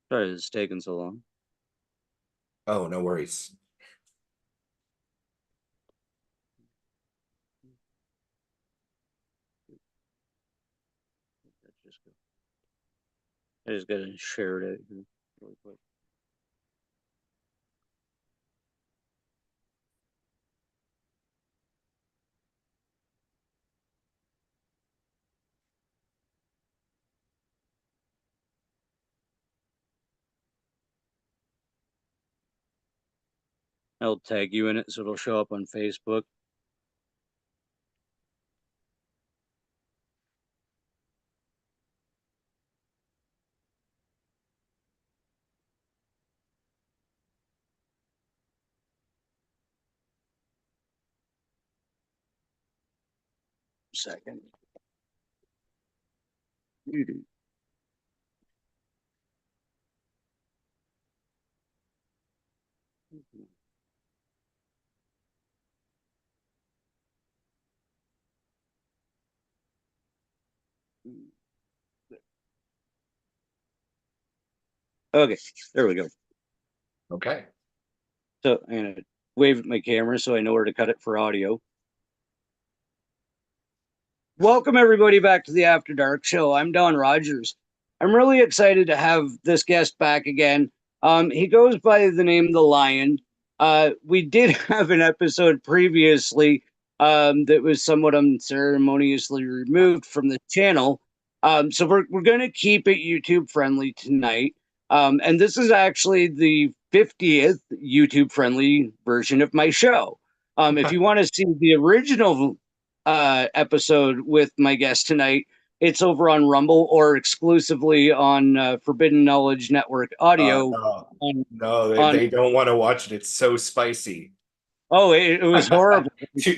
Sorry it's taking so long. Oh, no worries. I just gotta share it here really quick. I'll tag you in it so it'll show up on Facebook. Second. Okay, there we go. Okay. So I'm gonna wave at my camera so I know where to cut it for audio. Welcome everybody back to the After Dark Show. I'm Don Rogers. I'm really excited to have this guest back again. He goes by the name The Lion. We did have an episode previously that was somewhat unceremoniously removed from the channel. So we're going to keep it YouTube friendly tonight. And this is actually the 50th YouTube friendly version of my show. If you want to see the original episode with my guest tonight, it's over on Rumble or exclusively on Forbidden Knowledge Network Audio. No, On, no, on they don't want to watch it. It's so spicy. oh, it was horrible.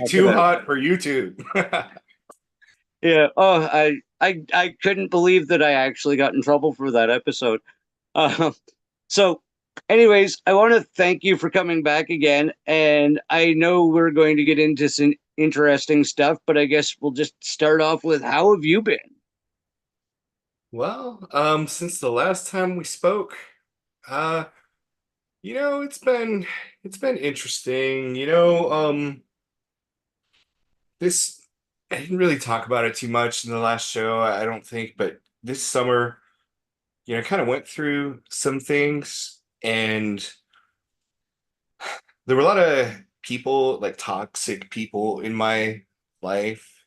Too hot for YouTube. Yeah. Oh, I couldn't believe that I actually got in trouble for that episode. Uh, so, anyways, I want to thank you for coming back again. And I know we're going to get into some interesting stuff, but I guess we'll just start off with how have you been? Well, since the last time we spoke, uh, it's been interesting. This I didn't really talk about it too much in the last show, I don't think, but this summer, I kind of went through some things, and there were a lot of people, like toxic people in my life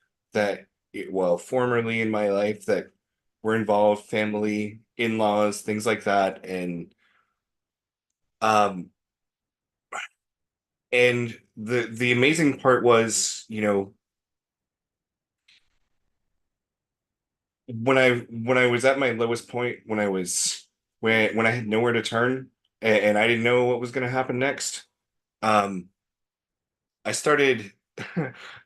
formerly in my life that were involved, family, in-laws, things like that. Um, and the amazing part was, when I was at my lowest point, when I had nowhere to turn, and I didn't know what was going to happen next. Um, I started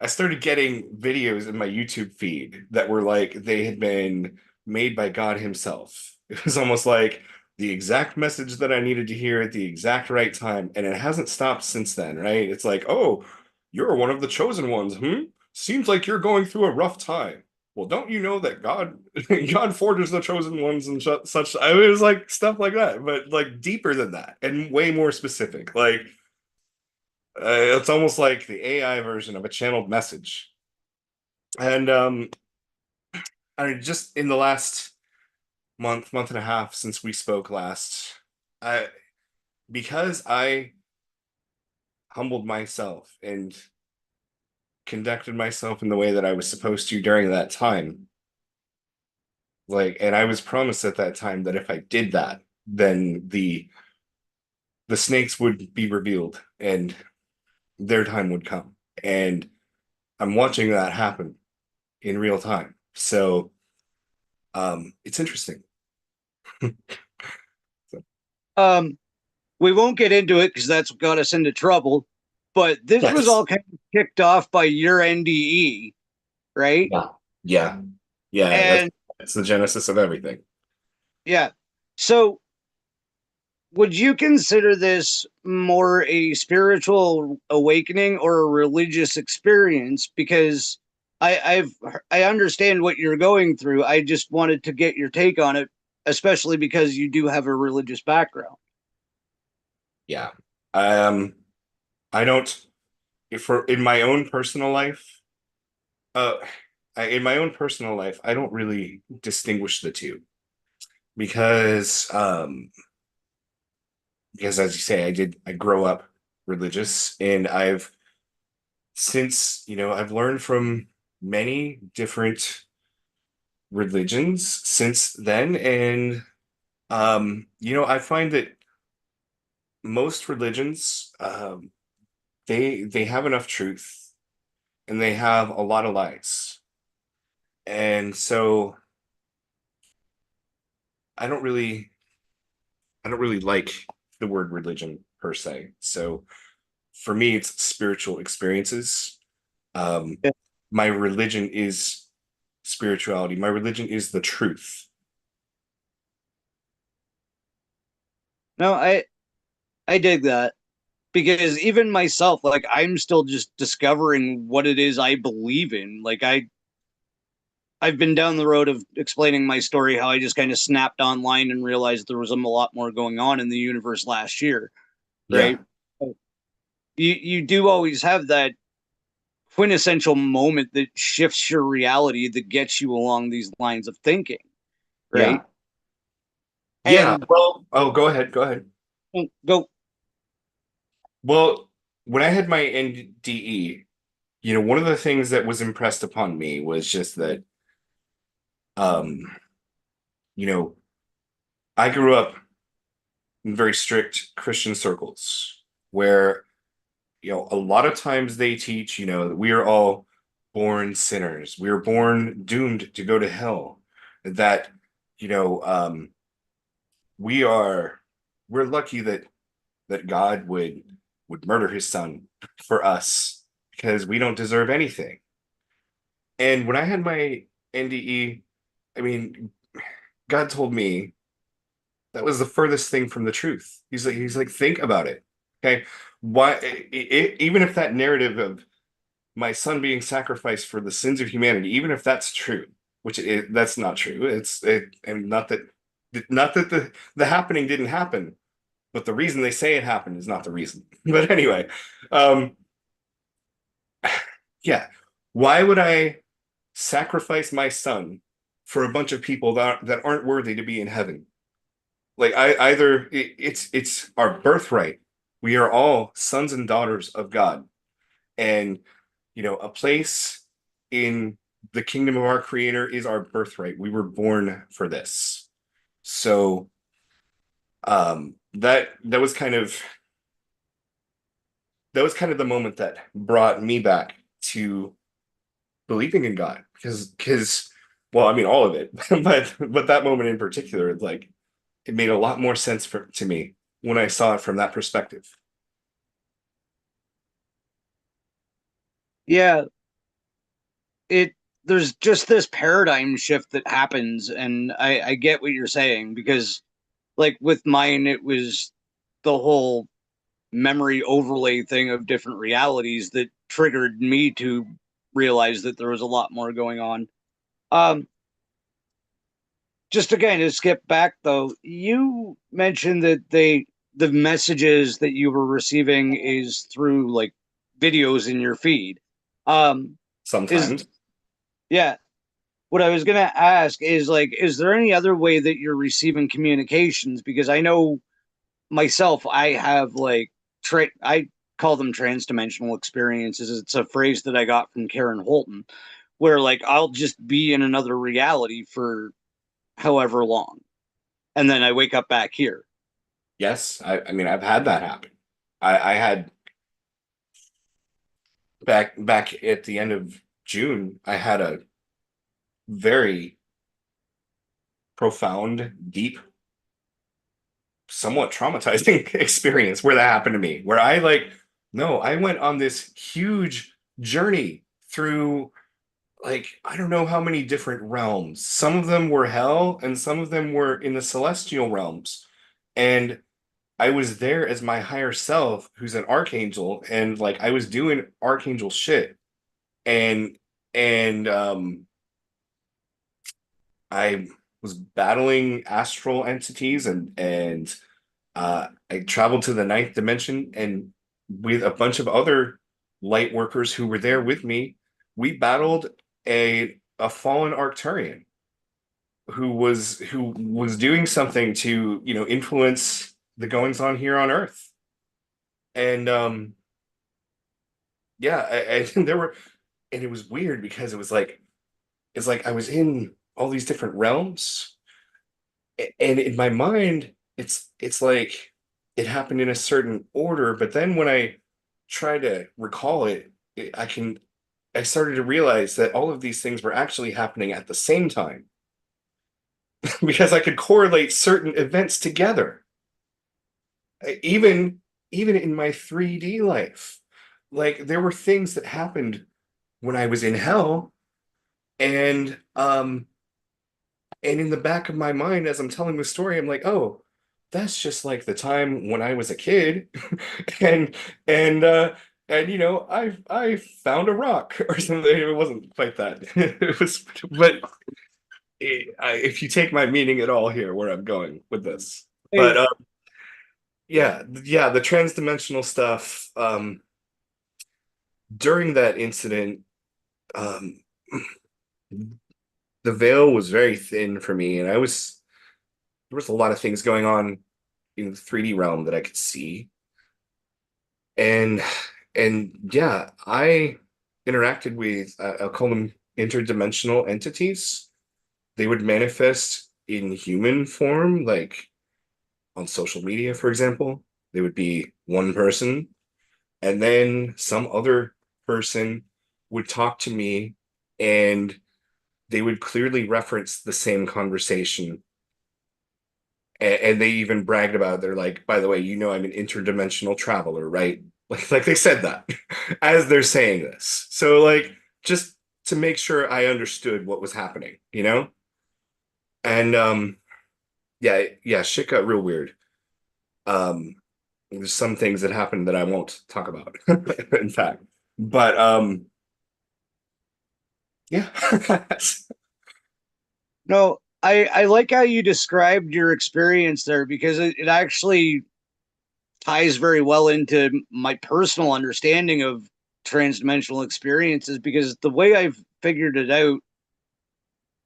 I started getting videos in my YouTube feed that were like they had been made by God himself. It was almost like the exact message that I needed to hear at the exact right time, and it hasn't stopped since then, right? It's like, "Oh, you're one of the chosen ones, hmm? Seems like you're going through a rough time. Well, don't you know that God God forges the chosen ones and such?" I mean, it was like stuff like that, but like deeper than that and way more specific. Like it's almost like the AI version of a channeled message. And I just in the last month and a half since we spoke last, I because I humbled myself and conducted myself in the way that I was supposed to during that time. And I was promised at that time that if I did that, then the snakes would be revealed and their time would come. And I'm watching that happen in real time. So it's interesting. So, Um, we won't get into it because that's what got us into trouble. But this was yes. all kind of kicked off by your NDE, right? Yeah. Yeah. Yeah. And That's the genesis of everything. yeah, so would you consider this more a spiritual awakening or a religious experience? Because I understand what you're going through. I just wanted to get your take on it especially because you do have a religious background. Yeah. Um, I don't, if for in my own personal life, uh, in my own personal life, I don't really distinguish the two because, because as you say, I grow up religious, and I've since, I've learned from many different religions since then, and I find that most religions, they have enough truth and they have a lot of lies. And so I don't really I don't really like the word religion per se. So for me, it's spiritual experiences. Um, Yeah. my religion is spirituality. My religion is the truth. No, I dig that because even myself, like I'm still just discovering what it is I believe in. Like I've been down the road of explaining my story, how I just kind of snapped online and realized there was a lot more going on in the universe last year, Yeah. right? You do always have that quintessential moment that shifts your reality that gets you along these lines of thinking, Yeah. right? Yeah. And Well, oh, go ahead. Go ahead. go, Well, when I had my NDE, one of the things that was impressed upon me was just that, um, you know, I grew up in very strict Christian circles where, a lot of times they teach, that we are all born sinners. We are born doomed to go to hell. That, you know, um, we are, we're lucky that God would murder his son for us because we don't deserve anything. And when I had my NDE, I mean, God told me that was the furthest thing from the truth. He's like, think about it. Okay. Why, even if that narrative of my son being sacrificed for the sins of humanity, even if that's true, that's not true. And not that the happening didn't happen, but the reason they say it happened is not the reason. But anyway, um, yeah, why would I sacrifice my son for a bunch of people that aren't worthy to be in heaven? Like it's our birthright. We are all sons and daughters of God, and a place in the kingdom of our Creator is our birthright. We were born for this. So that was kind of the moment that brought me back to believing in God because well, I mean all of it, but that moment in particular, like it made a lot more sense to me when I saw it from that perspective. yeah, it there's just this paradigm shift that happens, and I get what you're saying because like with mine, it was the whole memory overlay thing of different realities that triggered me to realize that there was a lot more going on. Um, just again to skip back though, you mentioned that the messages that you were receiving is through like videos in your feed. Um, is Sometimes. yeah. What I was gonna ask is like, is there any other way that you're receiving communications? Because I know myself, I have like I call them transdimensional experiences. It's a phrase that I got from Karen Holton, where like I'll just be in another reality for however long, and then I wake up back here. Yes, I mean I've had that happen. I had back at the end of June, I had a very profound, deep, somewhat traumatizing experience where that happened to me, where I like, no, I went on this huge journey through like I don't know how many different realms. Some of them were hell and some of them were in the celestial realms. And I was there as my higher self, who's an archangel, and like I was doing archangel shit. And and I was battling astral entities, and I traveled to the ninth dimension, and with a bunch of other light workers who were there with me, we battled a fallen Arcturian who was doing something to, influence the goings on here on Earth. And yeah, and there were, and it was weird because it's like I was in all these different realms, and in my mind, it's like it happened in a certain order, but then when I try to recall it, I started to realize that all of these things were actually happening at the same time because I could correlate certain events together, even even in my 3D life. Like there were things that happened when I was in hell, and in the back of my mind as I'm telling the story, I'm like, oh, that's just like the time when I was a kid, and and uh I found a rock or something. It wasn't quite that. It was, but if you take my meaning at all here, where I'm going with this, but Hey, yeah, yeah, the transdimensional stuff. During that incident, um, the veil was very thin for me, and there was a lot of things going on in the 3D realm that I could see. And yeah, I interacted with I'll call them interdimensional entities. They would manifest in human form, like on social media, for example. They would be one person, and then some other person would talk to me, and they would clearly reference the same conversation. And they even bragged about it. They're like, by the way, I'm an interdimensional traveler, right? Like they said that as they're saying this. So like just to make sure I understood what was happening, you know? And yeah, yeah, shit got real weird. Um there's some things that happened that I won't talk about, in fact. But yeah. no, I like how you described your experience there because it actually ties very well into my personal understanding of transdimensional experiences because the way I've figured it out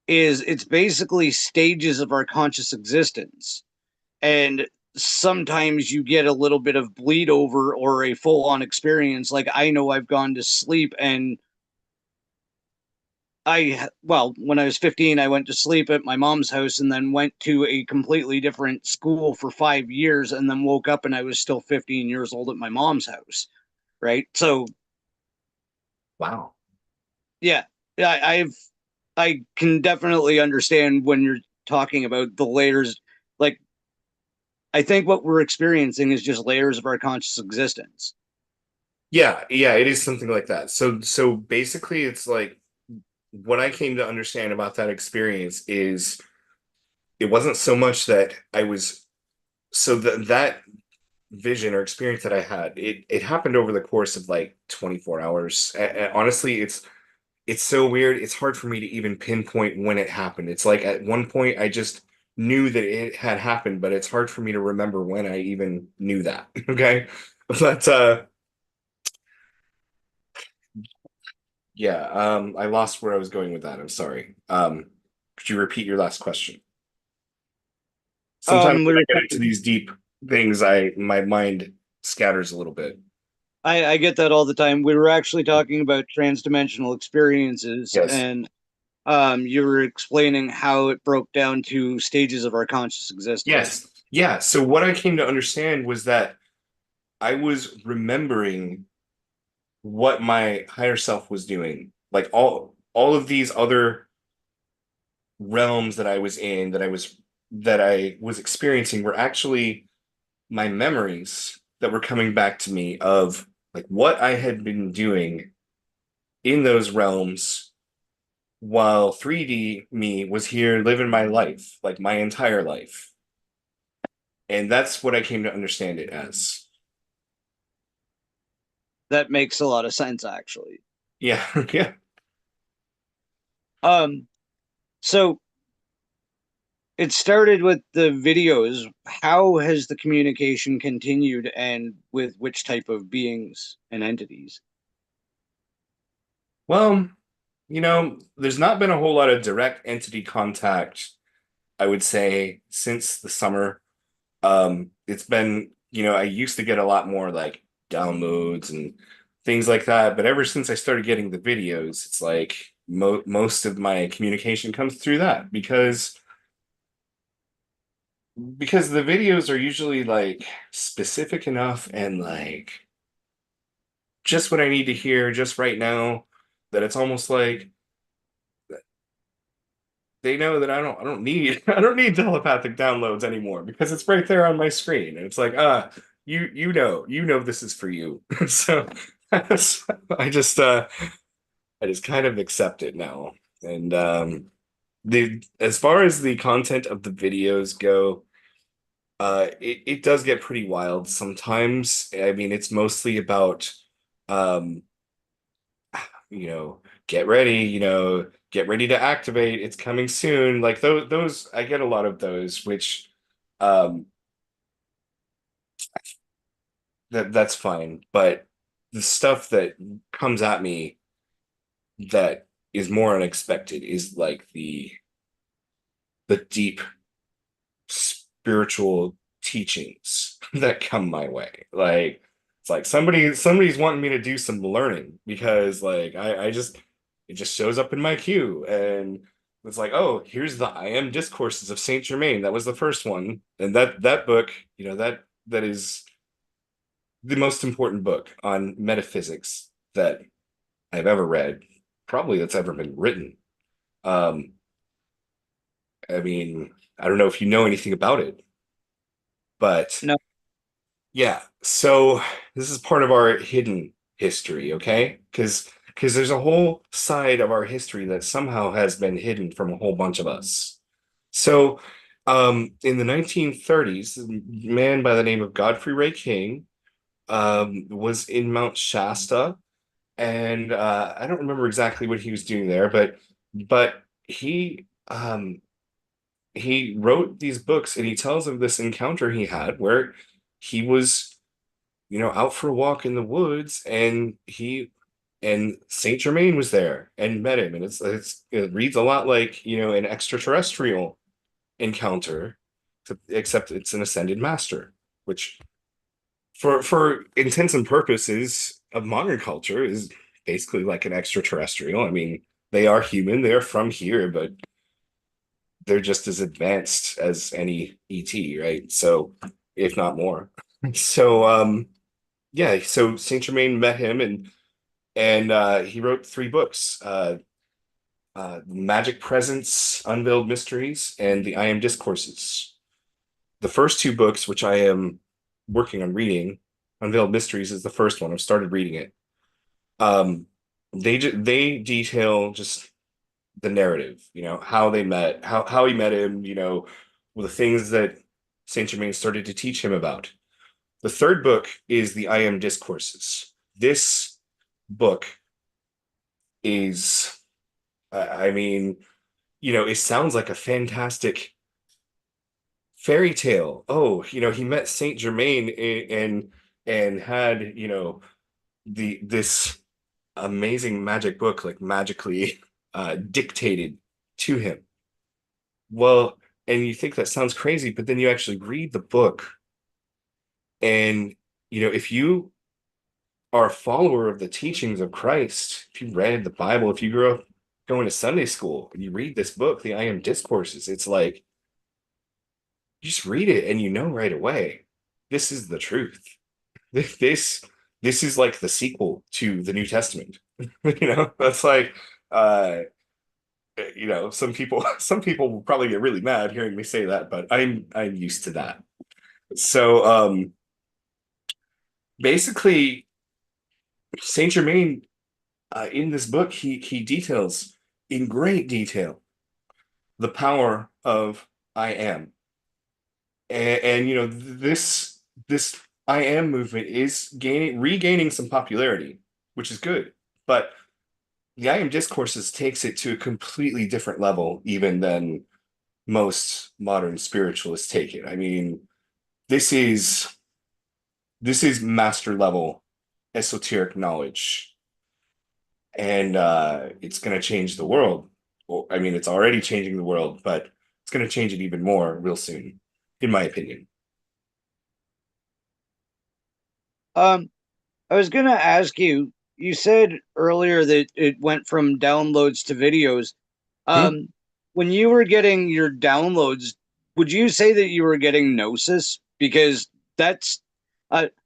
is it's basically stages of our conscious existence. And sometimes you get a little bit of bleed over or a full on experience. Like I know I've gone to sleep and well, when I was 15, I went to sleep at my mom's house and then went to a completely different school for 5 years and then woke up and I was still 15 years old at my mom's house. Right. So, Wow. yeah, yeah, I can definitely understand when you're talking about the layers. Like, I think what we're experiencing is just layers of our conscious existence. Yeah, yeah, it is something like that. So basically it's like what I came to understand about that experience is it wasn't so much that I was so that vision or experience that I had, it happened over the course of like 24 hours. Honestly, it's so weird. It's hard for me to even pinpoint when it happened. It's like at one point I just knew that it had happened, but it's hard for me to remember when I even knew that. Okay. But yeah, I lost where I was going with that. I'm sorry. Could you repeat your last question? Sometimes We when I were get into these deep things, my mind scatters a little bit. I get that all the time. We were actually talking about transdimensional experiences, Yes. and you were explaining how it broke down to stages of our conscious existence. Yes. Yeah. So what I came to understand was that I was remembering what my higher self was doing. Like all of these other realms that I was in, that I was experiencing were actually my memories that were coming back to me of like what I had been doing in those realms while 3D me was here living my life, like my entire life. And that's what I came to understand it as. That makes a lot of sense, actually. Yeah, yeah. Um, so it started with the videos. How has the communication continued, and with which type of beings and entities? Well, there's not been a whole lot of direct entity contact, I would say, since the summer. It's been, I used to get a lot more like downloads and things like that, but ever since I started getting the videos, it's like most of my communication comes through that because the videos are usually like specific enough and like just what I need to hear just right now that it's almost like they know that I don't need I don't need telepathic downloads anymore because it's right there on my screen and it's like you know this is for you. So I just I just kind of accept it now. And the as far as the content of the videos go, it does get pretty wild sometimes. I mean, it's mostly about um get ready, get ready to activate. It's coming soon. Like those I get a lot of those, which um that's fine. But the stuff that comes at me that is more unexpected is like the deep spiritual teachings that come my way. Like it's like somebody's wanting me to do some learning because like I just it just shows up in my queue and it's like, oh, here's the I Am Discourses of Saint Germain. That was the first one. And that book, that is the most important book on metaphysics that I've ever read, probably that's ever been written. Um, I mean, I don't know if you know anything about it, but No, yeah, so this is part of our hidden history, okay? Because there's a whole side of our history that somehow has been hidden from a whole bunch of us. So, in the 1930s, a man by the name of Godfrey Ray King was in Mount Shasta, and I don't remember exactly what he was doing there, but he wrote these books, and he tells of this encounter he had where he was out for a walk in the woods and Saint Germain was there and met him. And it reads a lot like, an extraterrestrial encounter, except it's an ascended master, which for intents and purposes of modern culture is basically like an extraterrestrial. I mean, they are human, they are from here, but they're just as advanced as any ET, right? So, if not more. So, yeah, so Saint Germain met him and he wrote three books: Magic Presence, Unveiled Mysteries, and the I Am Discourses. The first two books, which I am working on reading, Unveiled Mysteries is the first one. I've started reading it. Um, they detail just the narrative, how they met, how he met him, the things that Saint Germain started to teach him about. The third book is the I Am Discourses. This book is, I mean, it sounds like a fantastic fairy tale. Oh, he met Saint Germain and had, this amazing magic book like magically dictated to him. Well, and you think that sounds crazy, but then you actually read the book and if you are a follower of the teachings of Christ, if you read the Bible, if you grew up going to Sunday school and you read this book, the I Am Discourses, it's like you just read it and you know right away, this is the truth. This this is like the sequel to the New Testament. That's like uh some people will probably get really mad hearing me say that, but I'm used to that. So basically Saint Germain in this book he details in great detail the power of I am. And this I am movement is regaining some popularity, which is good. But the I am discourses takes it to a completely different level even than most modern spiritualists take it. I mean, this is this is master level esoteric knowledge, and it's going to change the world. Well, I mean, it's already changing the world, but it's going to change it even more real soon, in my opinion. Um, I was gonna ask you, you said earlier that it went from downloads to videos. Hmm? Um, when you were getting your downloads, would you say that you were getting gnosis? Because that's,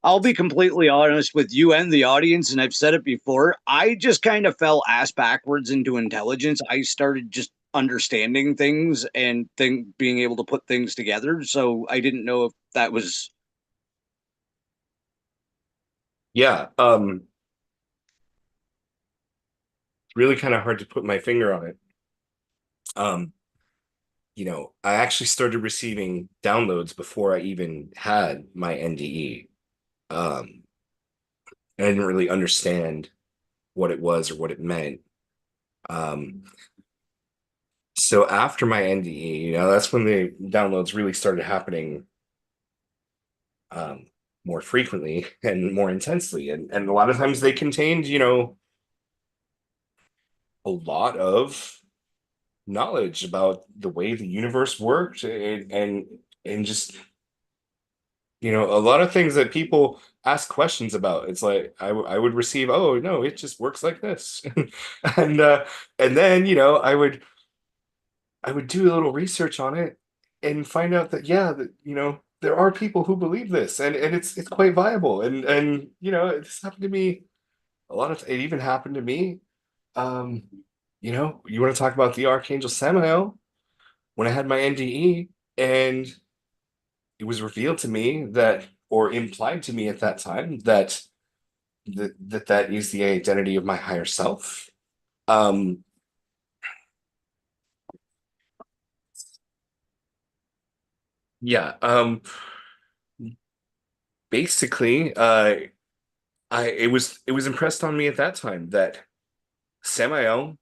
I'll be completely honest with you and the audience, and I've said it before. I just kind of fell ass backwards into intelligence. I started just understanding things and being able to put things together. So I didn't know if that was. Yeah, really kind of hard to put my finger on it. Um, I actually started receiving downloads before I even had my NDE. And I didn't really understand what it was or what it meant. Um, so after my NDE, that's when the downloads really started happening um, more frequently and more intensely. And a lot of times they contained, a lot of knowledge about the way the universe worked and just a lot of things that people ask questions about. It's like I would receive, oh no, it just works like this. and and then I would do a little research on it and find out that yeah, that there are people who believe this, and it's quite viable. And this happened to me a lot of. It even happened to me. Um, you want to talk about the Archangel Samael when I had my NDE, and it was revealed to me that, or implied to me at that time, that is the identity of my higher self. Um, yeah. Basically, it was impressed on me at that time that Samael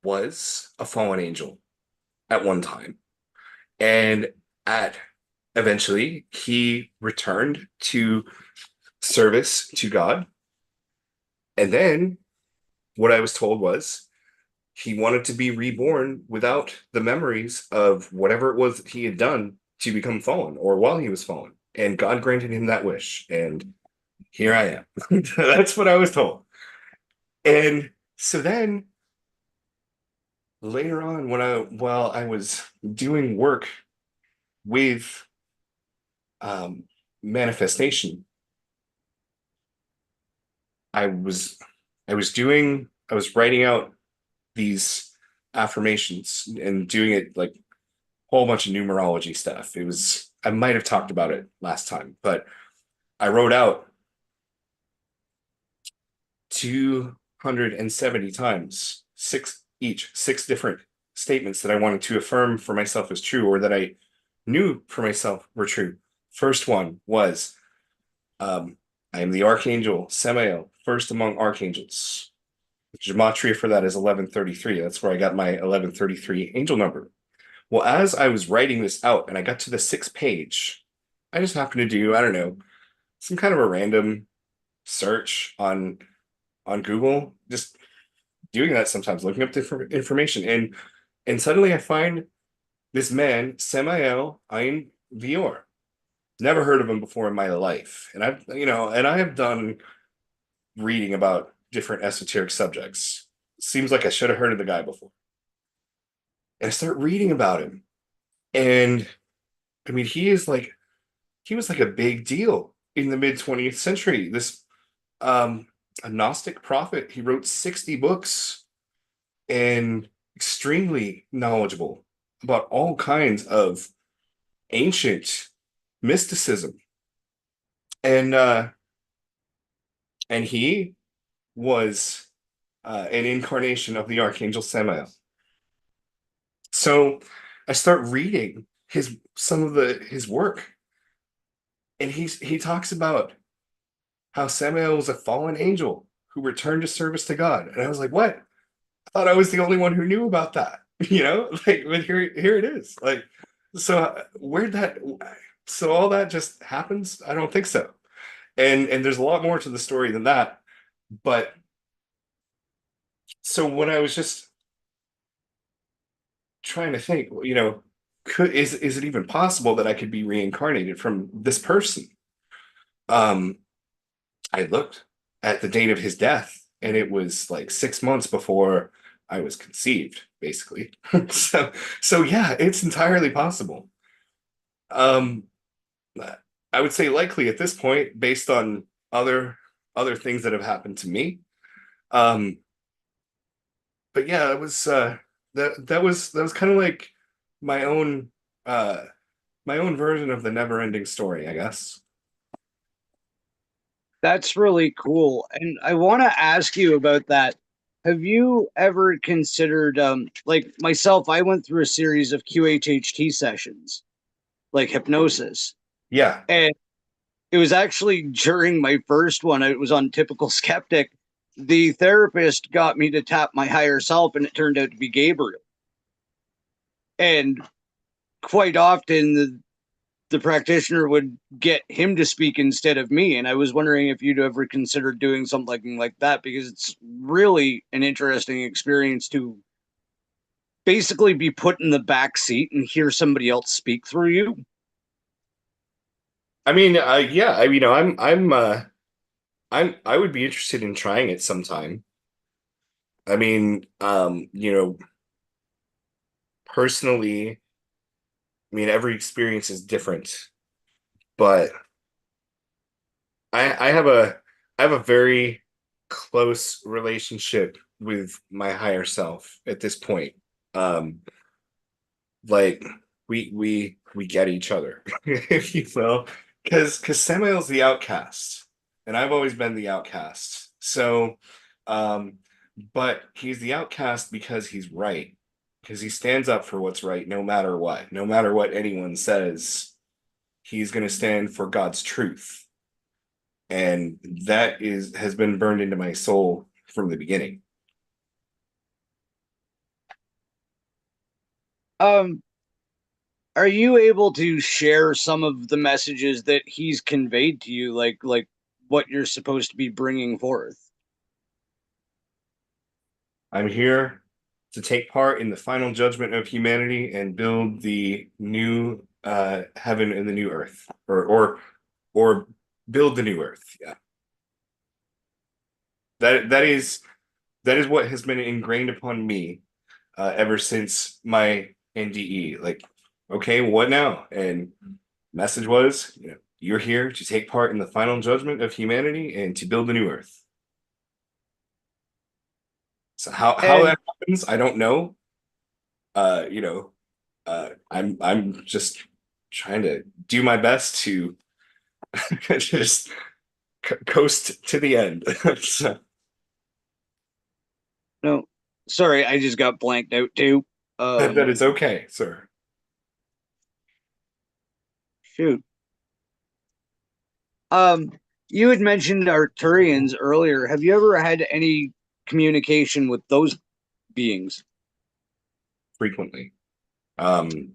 was a fallen angel at one time, and at eventually he returned to service to God, and then what I was told was he wanted to be reborn without the memories of whatever it was that he had done to become fallen or while he was fallen, and God granted him that wish, and here I am. That's what I was told. And so then later on, while I was doing work with um, manifestation, I was I was writing out these affirmations and doing it like a whole bunch of numerology stuff. It was I might have talked about it last time, but I wrote out 270 times, six different statements that I wanted to affirm for myself as true or that I knew for myself were true. First one was um, I am the Archangel Samael, first among archangels. The gematria for that is 1133. That's where I got my 1133 angel number. Well, as I was writing this out and I got to the sixth page, I just happened to do, I don't know, some kind of a random search on Google, just doing that sometimes, looking up different information. And suddenly I find this man, Samael Ein Vior. Never heard of him before in my life. And I have done reading about different esoteric subjects. Seems like I should have heard of the guy before. And I start reading about him. And I mean, he was like a big deal in the mid 20th century. This a Gnostic prophet. He wrote 60 books and extremely knowledgeable about all kinds of ancient mysticism. And he was an incarnation of the Archangel Samael. So I start reading his work, and he talks about how Samael was a fallen angel who returned to service to God. And I was like, what? I thought I was the only one who knew about that. Like, but here it is. Like, So where'd that so all that just happens? I don't think so. And there's a lot more to the story than that. But so when I was just trying to think, could is it even possible that I could be reincarnated from this person? Um, I looked at the date of his death, and it was like 6 months before I was conceived, basically. So, so yeah, it's entirely possible. Um, I would say likely at this point, based on other other things that have happened to me. Um, but yeah, it was that was kind of like my own uh my own version of the never-ending story, I guess. That's really cool. And I want to ask you about that. Have you ever considered, like myself, I went through a series of QHHT sessions, like hypnosis. Yeah. And it was actually during my first one, it was on Typical Skeptic. The therapist got me to tap my higher self, and it turned out to be Gabriel. And quite often, the practitioner would get him to speak instead of me. And I was wondering if you'd ever considered doing something like that, because it's really an interesting experience to basically be put in the back seat and hear somebody else speak through you. I mean, yeah, I would be interested in trying it sometime. I mean, personally, I mean, every experience is different, but I have a very close relationship with my higher self at this point. Um, like we get each other, if you will, because Samuel's the outcast, and I've always been the outcast. So, um, but he's the outcast because he's right, because he stands up for what's right, no matter what anyone says. He's going to stand for God's truth, and that is has been burned into my soul from the beginning. Um, are you able to share some of the messages that he's conveyed to you, like what you're supposed to be bringing forth? I'm here to take part in the final judgment of humanity and build the new heaven and the new earth, or build the new earth. Yeah, that is that is what has been ingrained upon me ever since my NDE. Like, okay, what now? And message was, you're here to take part in the final judgment of humanity and to build a new earth. So how And that happens, I don't know. Uh, you know, I'm just trying to do my best to just coast to the end. So, no, sorry, I just got blanked out too. that is okay, sir. Shoot. Um, you had mentioned Arcturians earlier. Have you ever had any communication with those beings? Frequently. Um,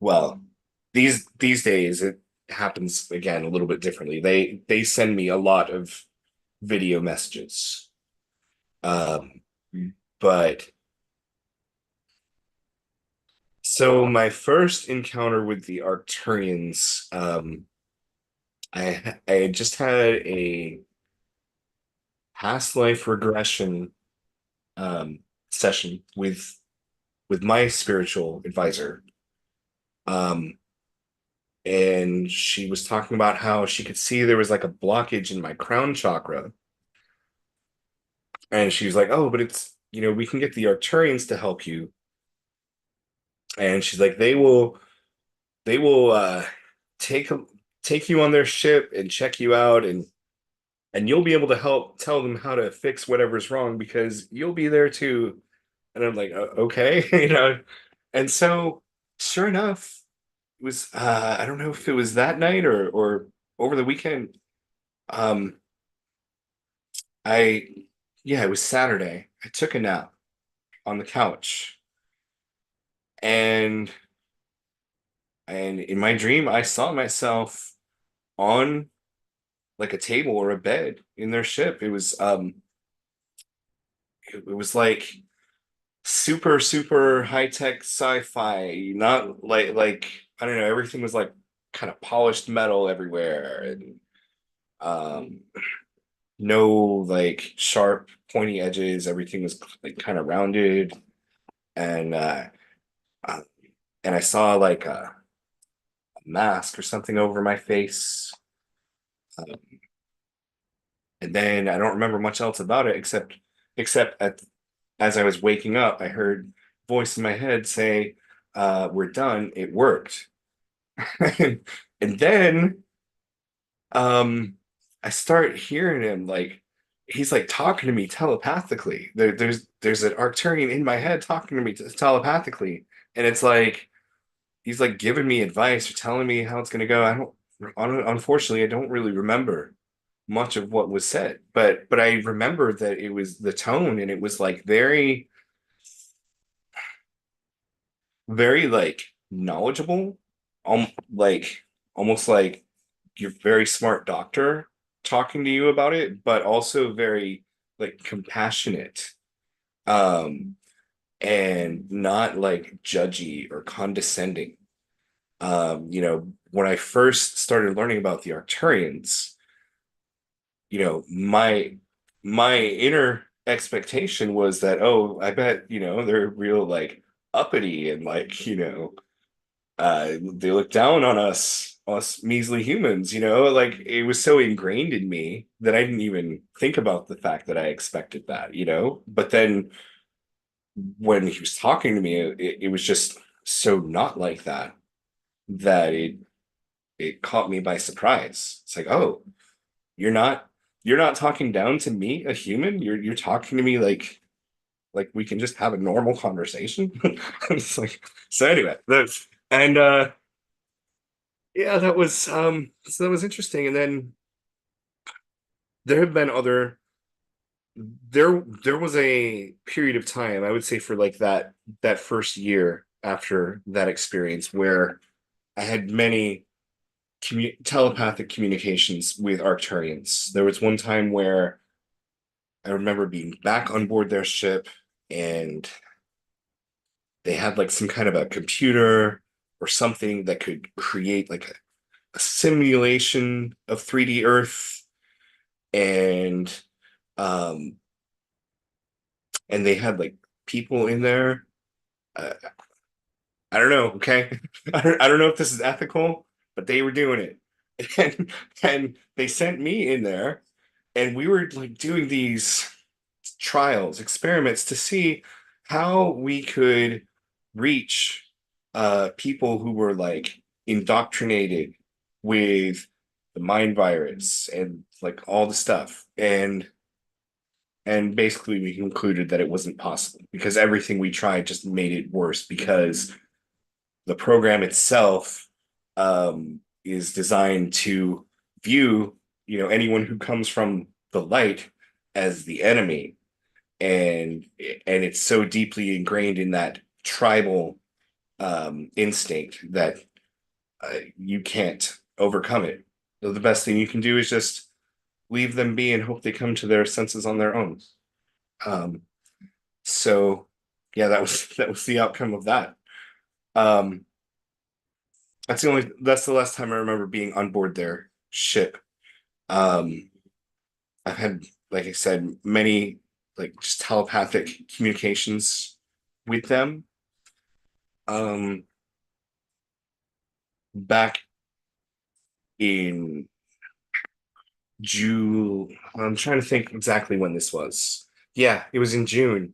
well, these days it happens again a little bit differently. They send me a lot of video messages. Um, but so my first encounter with the Arcturians, I had just had a past life regression um, session with my spiritual advisor. Um, and she was talking about how she could see there was like a blockage in my crown chakra. And she was like, "Oh, but it's, we can get the Arcturians to help you." And she's like, they will take take you on their ship and check you out, and you'll be able to help tell them how to fix whatever's wrong because you'll be there too. And I'm like, okay, And so, sure enough, it was I don't know if it was that night or over the weekend. Um, I yeah, it was Saturday. I took a nap on the couch, and in my dream I saw myself on like a table or a bed in their ship. It was like super high tech sci-fi, not like I don't know, everything was like kind of polished metal everywhere, and um no like sharp pointy edges. Everything was like kind of rounded, and uh, and I saw like a mask or something over my face. Um, and then I don't remember much else about it except as I was waking up, I heard a voice in my head say, "We're done. It worked." And then um, I start hearing him like he's like talking to me telepathically. There's an Arcturian in my head talking to me telepathically, and it's like he's like giving me advice or telling me how it's gonna go. Unfortunately, I don't really remember much of what was said, but I remember that it was the tone, and it was like very like knowledgeable, like almost like you're very smart doctor talking to you about it, but also very like compassionate, um, and not like judgy or condescending. When I first started learning about the Arcturians, my inner expectation was that, oh, I bet, they're real like uppity and like, they look down on us measly humans, like it was so ingrained in me that I didn't even think about the fact that I expected that, but then when he was talking to me, it was just so not like that that it caught me by surprise. It's like, oh, you're not you're not talking down to me, a human. You're talking to me like we can just have a normal conversation. It's like, so anyway, that's and yeah, that was interesting. And then there have been other there was a period of time, I would say, for like that first year after that experience, where I had many telepathic communications with Arcturians. There was one time where I remember being back on board their ship, and they had like some kind of a computer or something that could create like a simulation of 3D Earth, and um and they had like people in there. Uh, I don't know, okay? I don't know if this is ethical, but they were doing it. And they sent me in there, and we were like doing these trials, experiments to see how we could reach people who were like indoctrinated with the mind virus and like all the stuff. And basically we concluded that it wasn't possible because everything we tried just made it worse because the program itself is designed to view, anyone who comes from the light as the enemy, and it's so deeply ingrained in that tribal instinct that you can't overcome it. So the best thing you can do is just leave them be and hope they come to their senses on their own. Um, so yeah, that was the outcome of that. Um, that's the last time I remember being on board their ship. Um, I've had, like I said, many like just telepathic communications with them. Um, Back in June, I'm trying to think exactly when this was. Yeah, it was in June.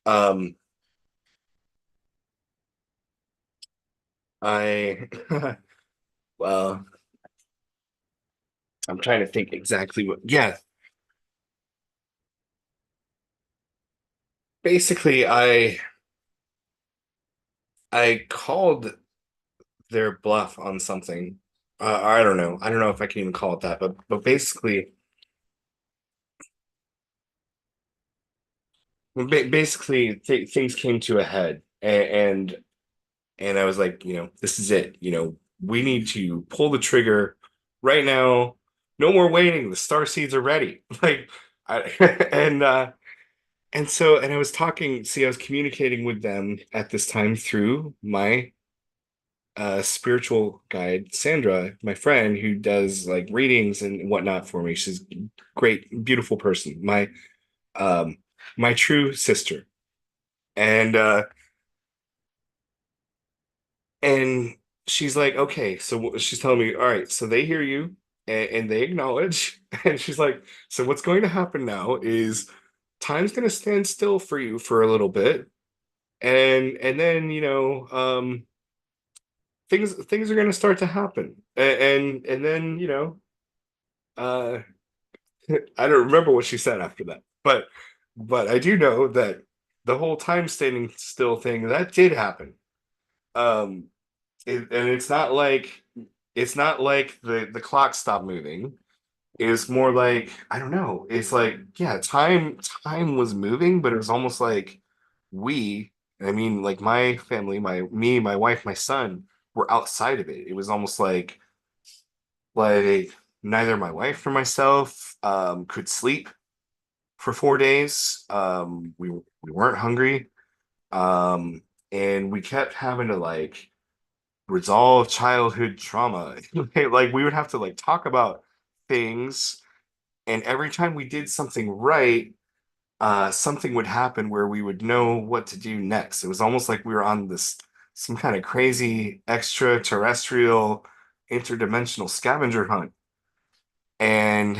Um, I well, I'm trying to think exactly what. Yeah, basically, I called their bluff on something. I don't know. I don't know if I can even call it that, but basically, things came to a head. and and I was like, this is it. We need to pull the trigger right now. No more waiting. The star seeds are ready. Like, I, and I was talking. See, I was communicating with them at this time through my spiritual guide, Sandra, my friend, who does like readings and whatnot for me. She's a great, beautiful person. Um, my true sister. And and she's like, okay, so she's telling me, all right, so they hear you and they acknowledge. And she's like, so what's going to happen now is time's going to stand still for you for a little bit. And then, things are going to start to happen. And then, uh, I don't remember what she said after that, but I do know that the whole time standing still thing that did happen. Um, and it's not like the clock stopped moving. It's more like I don't know. It's like yeah, time was moving, but it was almost like we, I mean, like my family, my wife, my son were outside of it. It was almost like neither my wife nor myself could sleep for 4 days. We weren't hungry. Um, and we kept having to like resolve childhood trauma. Like we would have to like talk about things, and every time we did something right, something would happen where we would know what to do next. It was almost like we were on this some kind of crazy extraterrestrial interdimensional scavenger hunt. And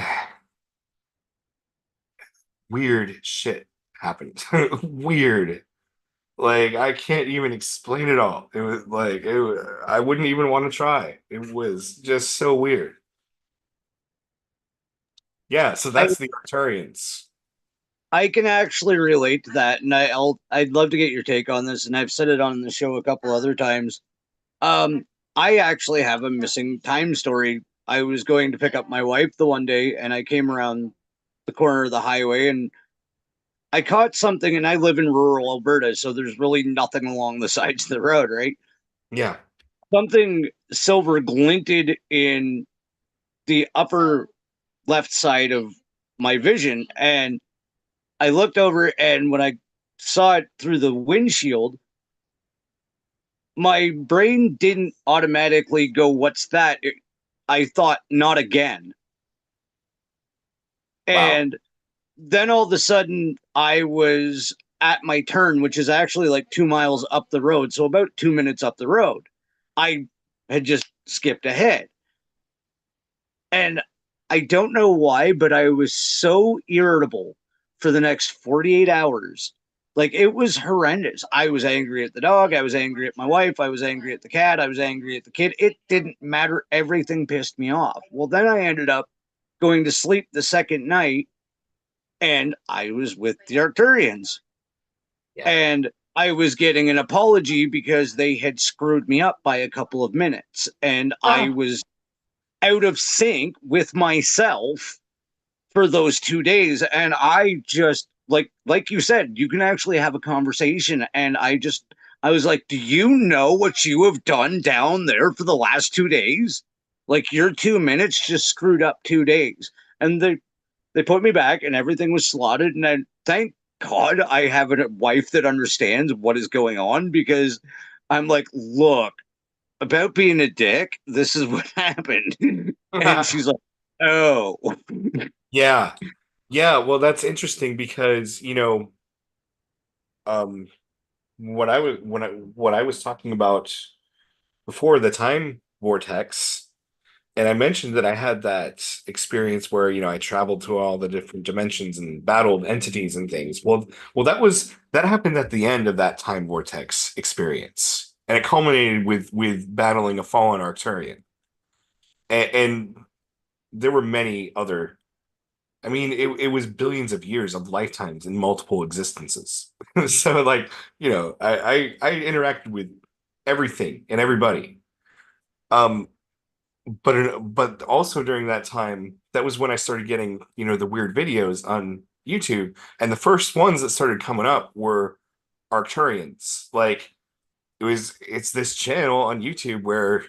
weird shit happened. Weird. Like I can't even explain it all. It was like I wouldn't even want to try. It was just so weird. Yeah, so I that's the Arcturians. I can actually relate to that, and I'd love to get your take on this. And I've said it on the show a couple other times. Um, I actually have a missing time story. I was going to pick up my wife the one day, and I came around the corner of the highway, and I caught something. And I live in rural Alberta, so there's really nothing along the sides of the road, right? Yeah. Something silver glinted in the upper left side of my vision, and I looked over, and when I saw it through the windshield, my brain didn't automatically go, "What's that?" I thought, "Not again." Wow. And then all of a sudden, I was at my turn, which is actually like 2 miles up the road. So about 2 minutes up the road. I had just skipped ahead. And I don't know why, but I was so irritable for the next 48 hours. Like it was horrendous. I was angry at the dog. I was angry at my wife. I was angry at the cat. I was angry at the kid. It didn't matter. Everything pissed me off. Well, then I ended up going to sleep the second night and I was with the Arcturians. Yeah. And I was getting an apology because they had screwed me up by a couple of minutes. And I Ah. was out of sync with myself for those 2 days. And I just like you said, you can actually have a conversation. And I was like, do you know what you have done down there for the last 2 days? Like your 2 minutes just screwed up 2 days. And they put me back and everything was slotted. And I thank God I have a wife that understands what is going on because I'm like, look, about being a dick, this is what happened. And she's like, oh. Yeah. Yeah, well that's interesting because, um what I was talking about before the time vortex, and I mentioned that I had that experience where, I traveled to all the different dimensions and battled entities and things. Well, that happened at the end of that time vortex experience. And it culminated with battling a fallen Arcturian. And there were many other, I mean, it was billions of years of lifetimes in multiple existences. So like, I interacted with everything and everybody. Um, but also during that time, that was when I started getting, the weird videos on YouTube. And the first ones that started coming up were Arcturians. Like it's this channel on YouTube where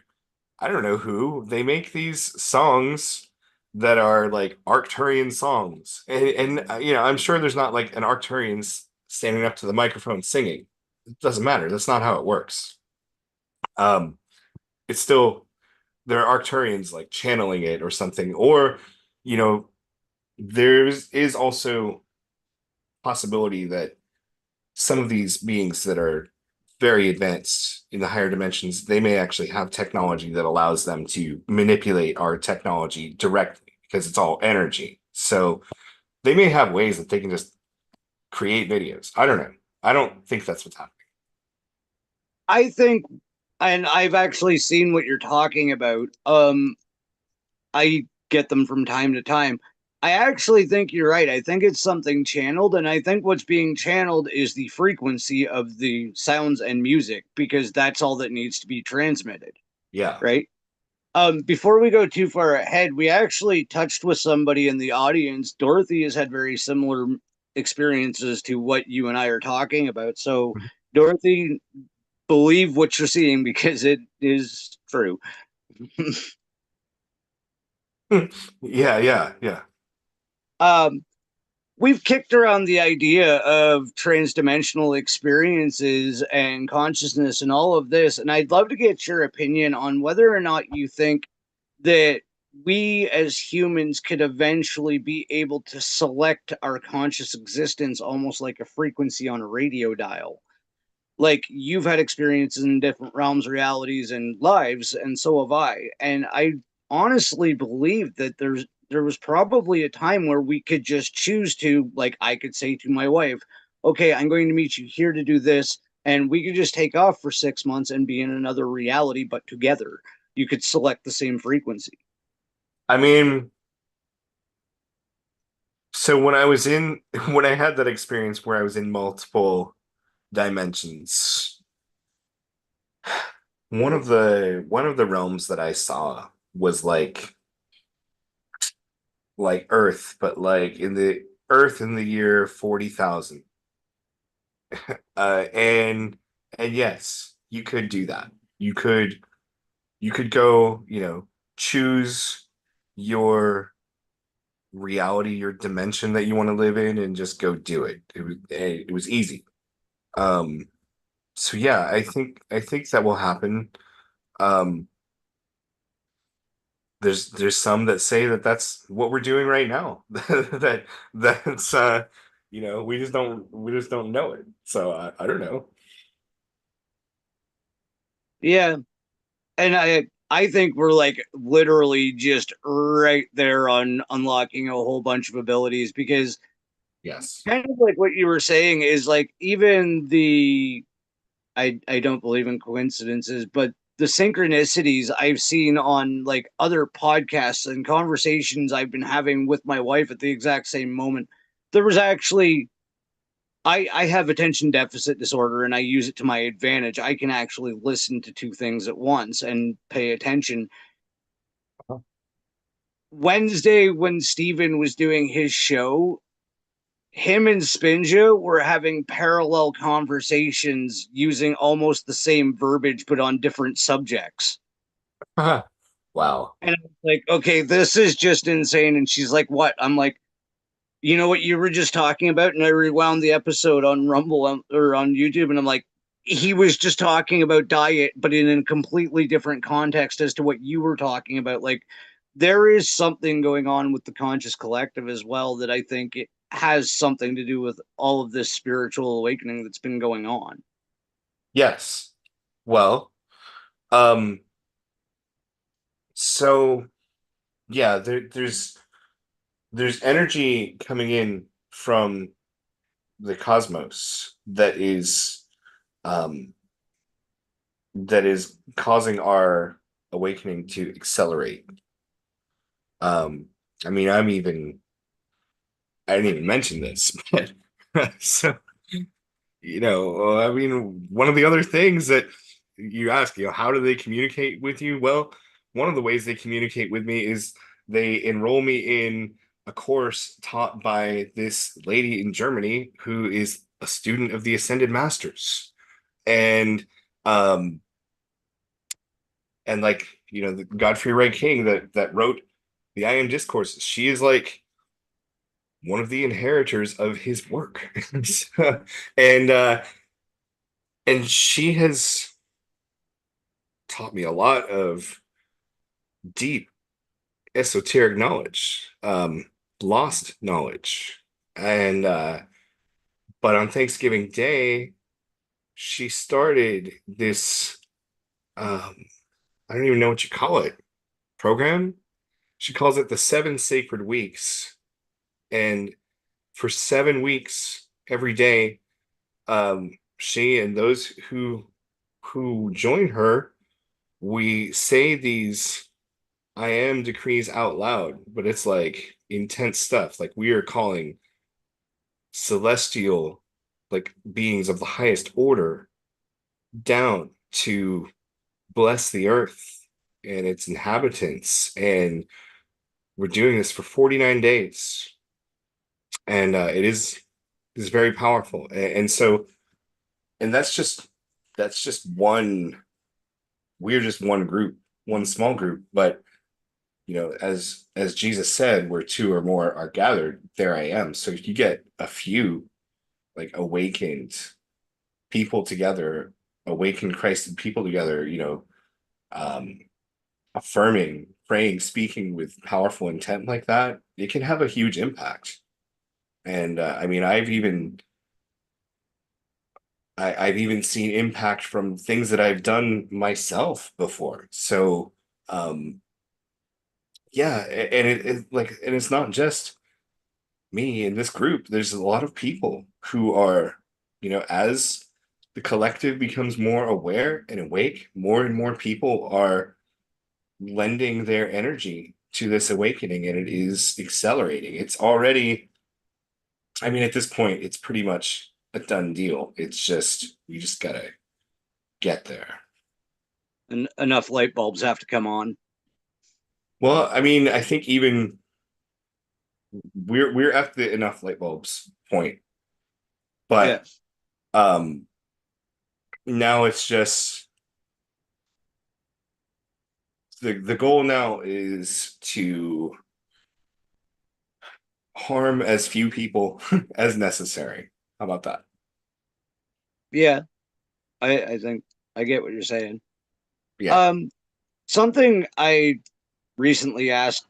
I don't know who they make these songs that are like Arcturian songs, and you know I'm sure there's not like an Arcturian standing up to the microphone singing. It doesn't matter. That's not how it works. Um, it's still there are Arcturians like channeling it or something, or you know is also possibility that some of these beings that are very advanced in the higher dimensions, they may actually have technology that allows them to manipulate our technology directly because it's all energy. So they may have ways that they can just create videos. I don't know. I don't think that's what's happening. I think, and I've actually seen what you're talking about. I get them from time to time. I actually think you're right. I think it's something channeled, and I think what's being channeled is the frequency of the sounds and music because that's all that needs to be transmitted, Yeah. right? Before we go too far ahead, we actually touched with somebody in the audience. Dorothy has had very similar experiences to what you and I are talking about. So, Dorothy, believe what you're seeing because it is true. Yeah, yeah, yeah. um, we've kicked around the idea of transdimensional experiences and consciousness and all of this, and I'd love to get your opinion on whether or not you think that we as humans could eventually be able to select our conscious existence almost like a frequency on a radio dial. Like you've had experiences in different realms, realities, and lives, and so have I. And I honestly believe that there was probably a time where we could just choose to, like, I could say to my wife, "Okay, I'm going to meet you here to do this," and we could just take off for 6 months and be in another reality, but together. You could select the same frequency. I mean, so when I was in when I had that experience where I was in multiple dimensions, one of the realms that I saw was like Earth, but like in the Earth in the year 40,000. And yes, you could do that. You could you could go, choose your reality, your dimension that you want to live in and just go do it. It was easy. Um so yeah, I think that will happen. Um there's some that say that that's what we're doing right now. That's we just don't know it. So I don't know. Yeah, and I think we're like literally just right there on unlocking a whole bunch of abilities because Yes. kind of like what you were saying is like even the I don't believe in coincidences, but the synchronicities I've seen on like other podcasts and conversations I've been having with my wife at the exact same moment. There was actually I have attention deficit disorder and I use it to my advantage. I can actually listen to two things at once and pay attention. Wednesday, when Steven was doing his show, him and Spinja were having parallel conversations using almost the same verbiage but on different subjects. Wow. And I was like, okay, this is just insane. And she's like, what? I'm like, you know what you were just talking about? And I rewound the episode on Rumble or on YouTube, and I'm like, he was just talking about diet, but in a completely different context as to what you were talking about. Like, there is something going on with the conscious collective as well that I think it has something to do with all of this spiritual awakening that's been going on. Yes. Well, um, so yeah, there's energy coming in from the cosmos um that is causing our awakening to accelerate. Um, I mean, I didn't even mention this, but so I mean, one of the other things that you ask, how do they communicate with you? Well, one of the ways they communicate with me is they enroll me in a course taught by this lady in Germany who is a student of the Ascended Masters. And um and like, the Godfrey Ray King that wrote the I Am Discourses, she is like one of the inheritors of his work. and and she has taught me a lot of deep esoteric knowledge, lost knowledge. And but on Thanksgiving Day, she started this I don't even know what you call it, program. She calls it the 7 Sacred Weeks. And for 7 weeks, every day, she and those who join her, we say these I am decrees out loud, but it's like intense stuff. Like we are calling celestial, like beings of the highest order down to bless the earth and its inhabitants. And we're doing this for 49 days. And it is very powerful. And so, and that's just one, we're just one group, one small group. But as Jesus said, where two or more are gathered, there I am. So if you get a few like awakened people together, awakened Christed people together, um, affirming, praying, speaking with powerful intent like that, it can have a huge impact. And I mean, I've even seen impact from things that I've done myself before. So yeah, and and it's not just me in this group. There's a lot of people who are, as the collective becomes more aware and awake, more and more people are lending their energy to this awakening, and it is accelerating. It's already, I mean, at this point, it's pretty much a done deal. It's just, we just gotta get there. And enough light bulbs have to come on. Well, I mean, I think even we're at the enough light bulbs point, but Yes. um now it's just the goal now is to harm as few people as necessary. How about that? Yeah. I think I get what you're saying. Yeah. Um, Something I recently asked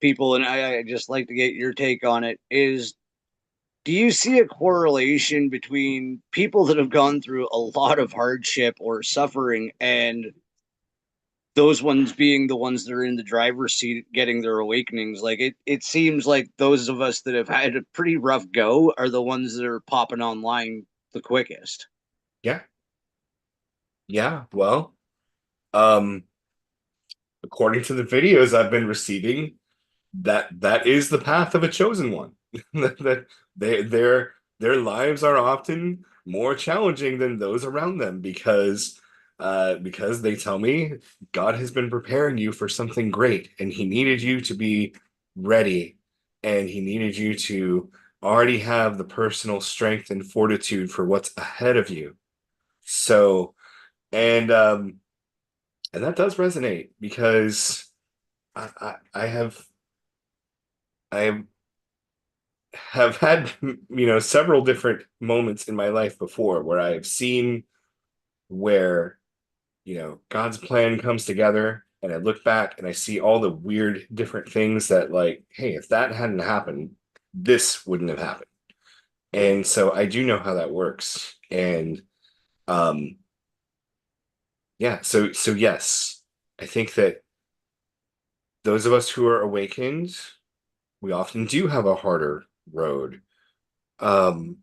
people, and I just like to get your take on it, is do you see a correlation between people that have gone through a lot of hardship or suffering and those ones being the ones that are in the driver's seat getting their awakenings? Like it seems like those of us that have had a pretty rough go are the ones that are popping online the quickest. Yeah. Yeah. Well, um, according to the videos I've been receiving, that is the path of a chosen one. That their lives are often more challenging than those around them because they tell me God has been preparing you for something great, and he needed you to be ready, and he needed you to already have the personal strength and fortitude for what's ahead of you. So, and and that does resonate because I I have had several different moments in my life before where I've seen where God's plan comes together, and I look back and I see all the weird different things that, like, hey, if that hadn't happened, this wouldn't have happened. And so I do know how that works. And um yeah, so yes, I think that those of us who are awakened, we often do have a harder road. um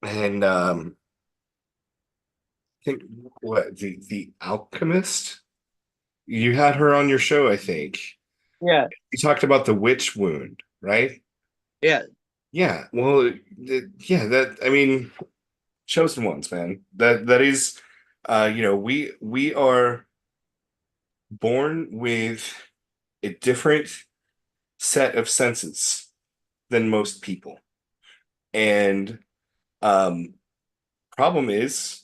and I think, what, the alchemist, you had her on your show, I think. Yeah. You talked about the witch wound, right? Yeah. Yeah. Well, yeah, that, I mean, chosen ones, man. That is, we are born with a different set of senses than most people. And Um, Problem is,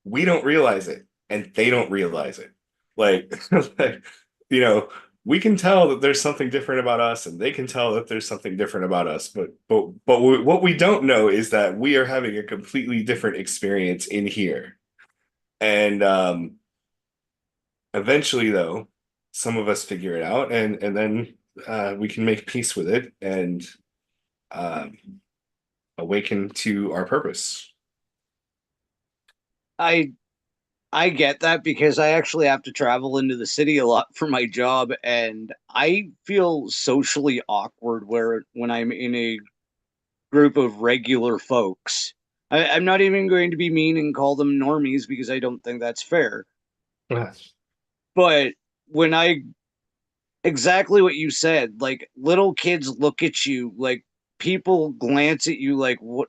we don't realize it, and they don't realize it. Like, like, you know, we can tell that there's something different about us, and they can tell that there's something different about us. What we don't know is that we are having a completely different experience in here. And eventually, though, some of us figure it out, and then we can make peace with it and um, awaken to our purpose. I I get that because I actually have to travel into the city a lot for my job, and I feel socially awkward where when I'm in a group of regular folks. I'm not even going to be mean and call them normies because I don't think that's fair. Yes. But when I exactly what you said, like little kids look at you, like people glance at you like what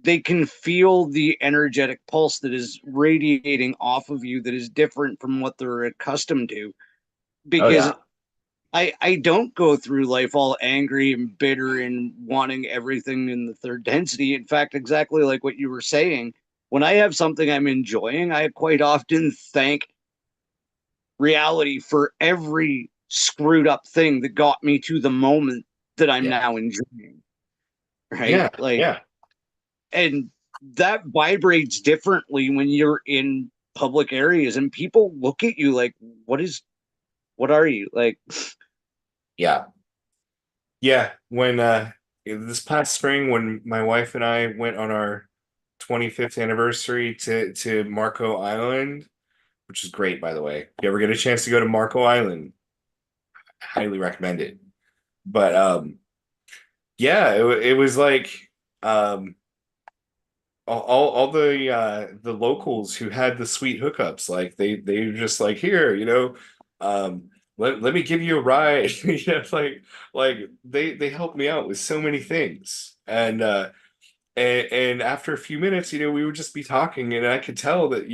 they can feel the energetic pulse that is radiating off of you that is different from what they're accustomed to. Oh Because yeah. I don't go through life all angry and bitter and wanting everything in the third density. In fact, exactly like what you were saying, when I have something I'm enjoying, I quite often thank reality for every screwed up thing that got me to the moment that I'm Yeah. now enjoying. Right? Yeah. Like, Yeah. and that vibrates differently when you're in public areas and people look at you like, what are you? Like, Yeah. Yeah. When this past spring, when my wife and I went on our 25th anniversary to Marco Island, which is great, by the way. If you ever get a chance to go to Marco Island, highly recommend it. But yeah, it was like um all the locals who had the sweet hookups, like they were just like, here, let me give you a ride. You know, like they helped me out with so many things. And after a few minutes, we would just be talking, and I could tell that,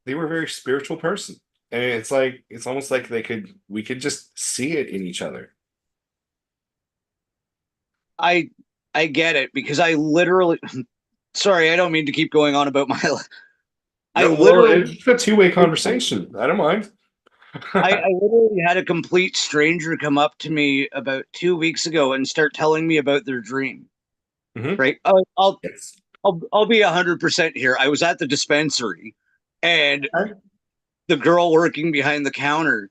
they were a very spiritual person. And it's almost like we could just see it in each other. I I get it because I literally sorry, I don't mean to keep going on about my I No, well, literally it's a two-way conversation. I don't mind. I literally had a complete stranger come up to me about 2 weeks ago and start telling me about their dream. Hmm. Right? Yes. I'll be 100% here. I was at the dispensary, and Okay. the girl working behind the counter,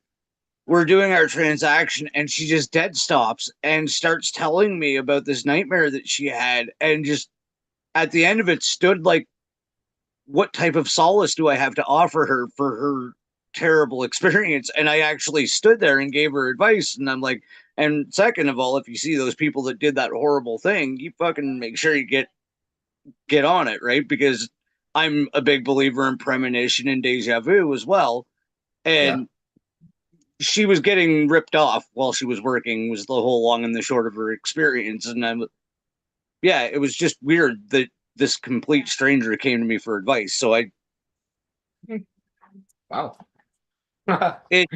we're doing our transaction, and she just dead stops and starts telling me about this nightmare that she had, and just at the end of it stood like, what type of solace do I have to offer her for her terrible experience? And I actually stood there and gave her advice. And I'm like, and second of all, if you see those people that did that horrible thing, you fucking make sure you get on it, right? Because I'm a big believer in premonition and deja vu as well. Yeah. And she was getting ripped off while she was working was the whole long and the short of her experience. And I'm yeah, it was just weird that this complete stranger came to me for advice. So Wow. it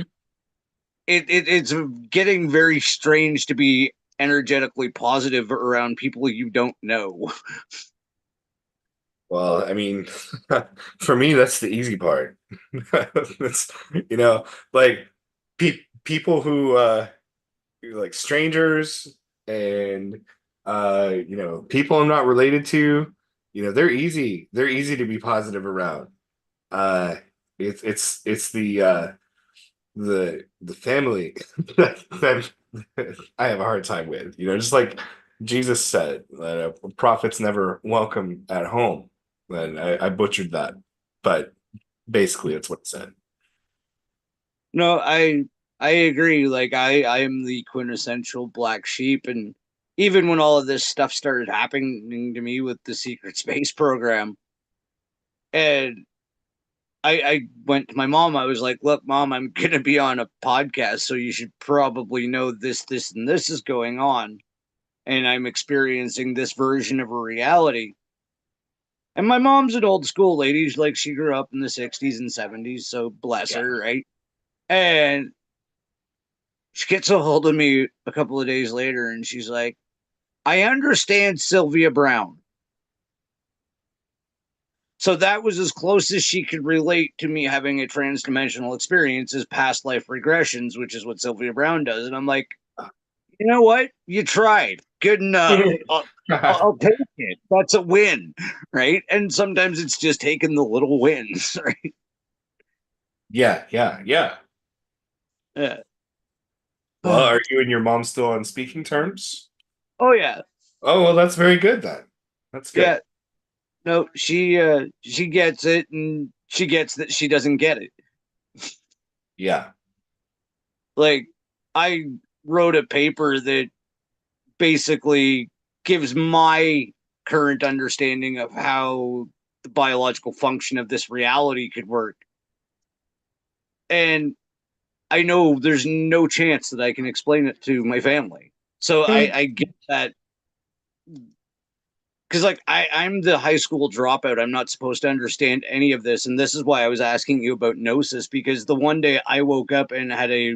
it's getting very strange to be energetically positive around people you don't know. Well, I mean, for me, that's the easy part. It's, like people who like strangers and people I'm not related to, they're easy to be positive around. Uh it's the family that I have a hard time with. Just like Jesus said that prophets never welcome at home. And I butchered that, but basically it's what it said. No, I agree. Like I am the quintessential black sheep, and even when all of this stuff started happening to me with the secret space program, and I went to my mom. I was like, "Look, mom, I'm gonna be on a podcast, so you should probably know this, and this is going on, and I'm experiencing this version of a reality." And my mom's an old school lady. Like she grew up in the 60s and 70s, so bless Yeah. her, right? And she gets a hold of me a couple of days later and she's like, I understand Sylvia Brown. So that was as close as she could relate to me having a transdimensional experience as past life regressions, which is what Sylvia Brown does. And I'm like, you know what? You tried. Good enough. I'll take it. That's a win, right? And sometimes it's just taking the little wins, right? Yeah, yeah, yeah. Yeah. Well, are you and your mom still on speaking terms? Oh yeah, Oh, well, that's very good then. That's good. yeah. No, she gets it, and she gets that she doesn't get it. Yeah. Like I wrote a paper that basically gives my current understanding of how the biological function of this reality could work. And I know there's no chance that I can explain it to my family. So I get that because like I'm the high school dropout. I'm not supposed to understand any of this. And this is why I was asking you about gnosis, because the one day I woke up and had a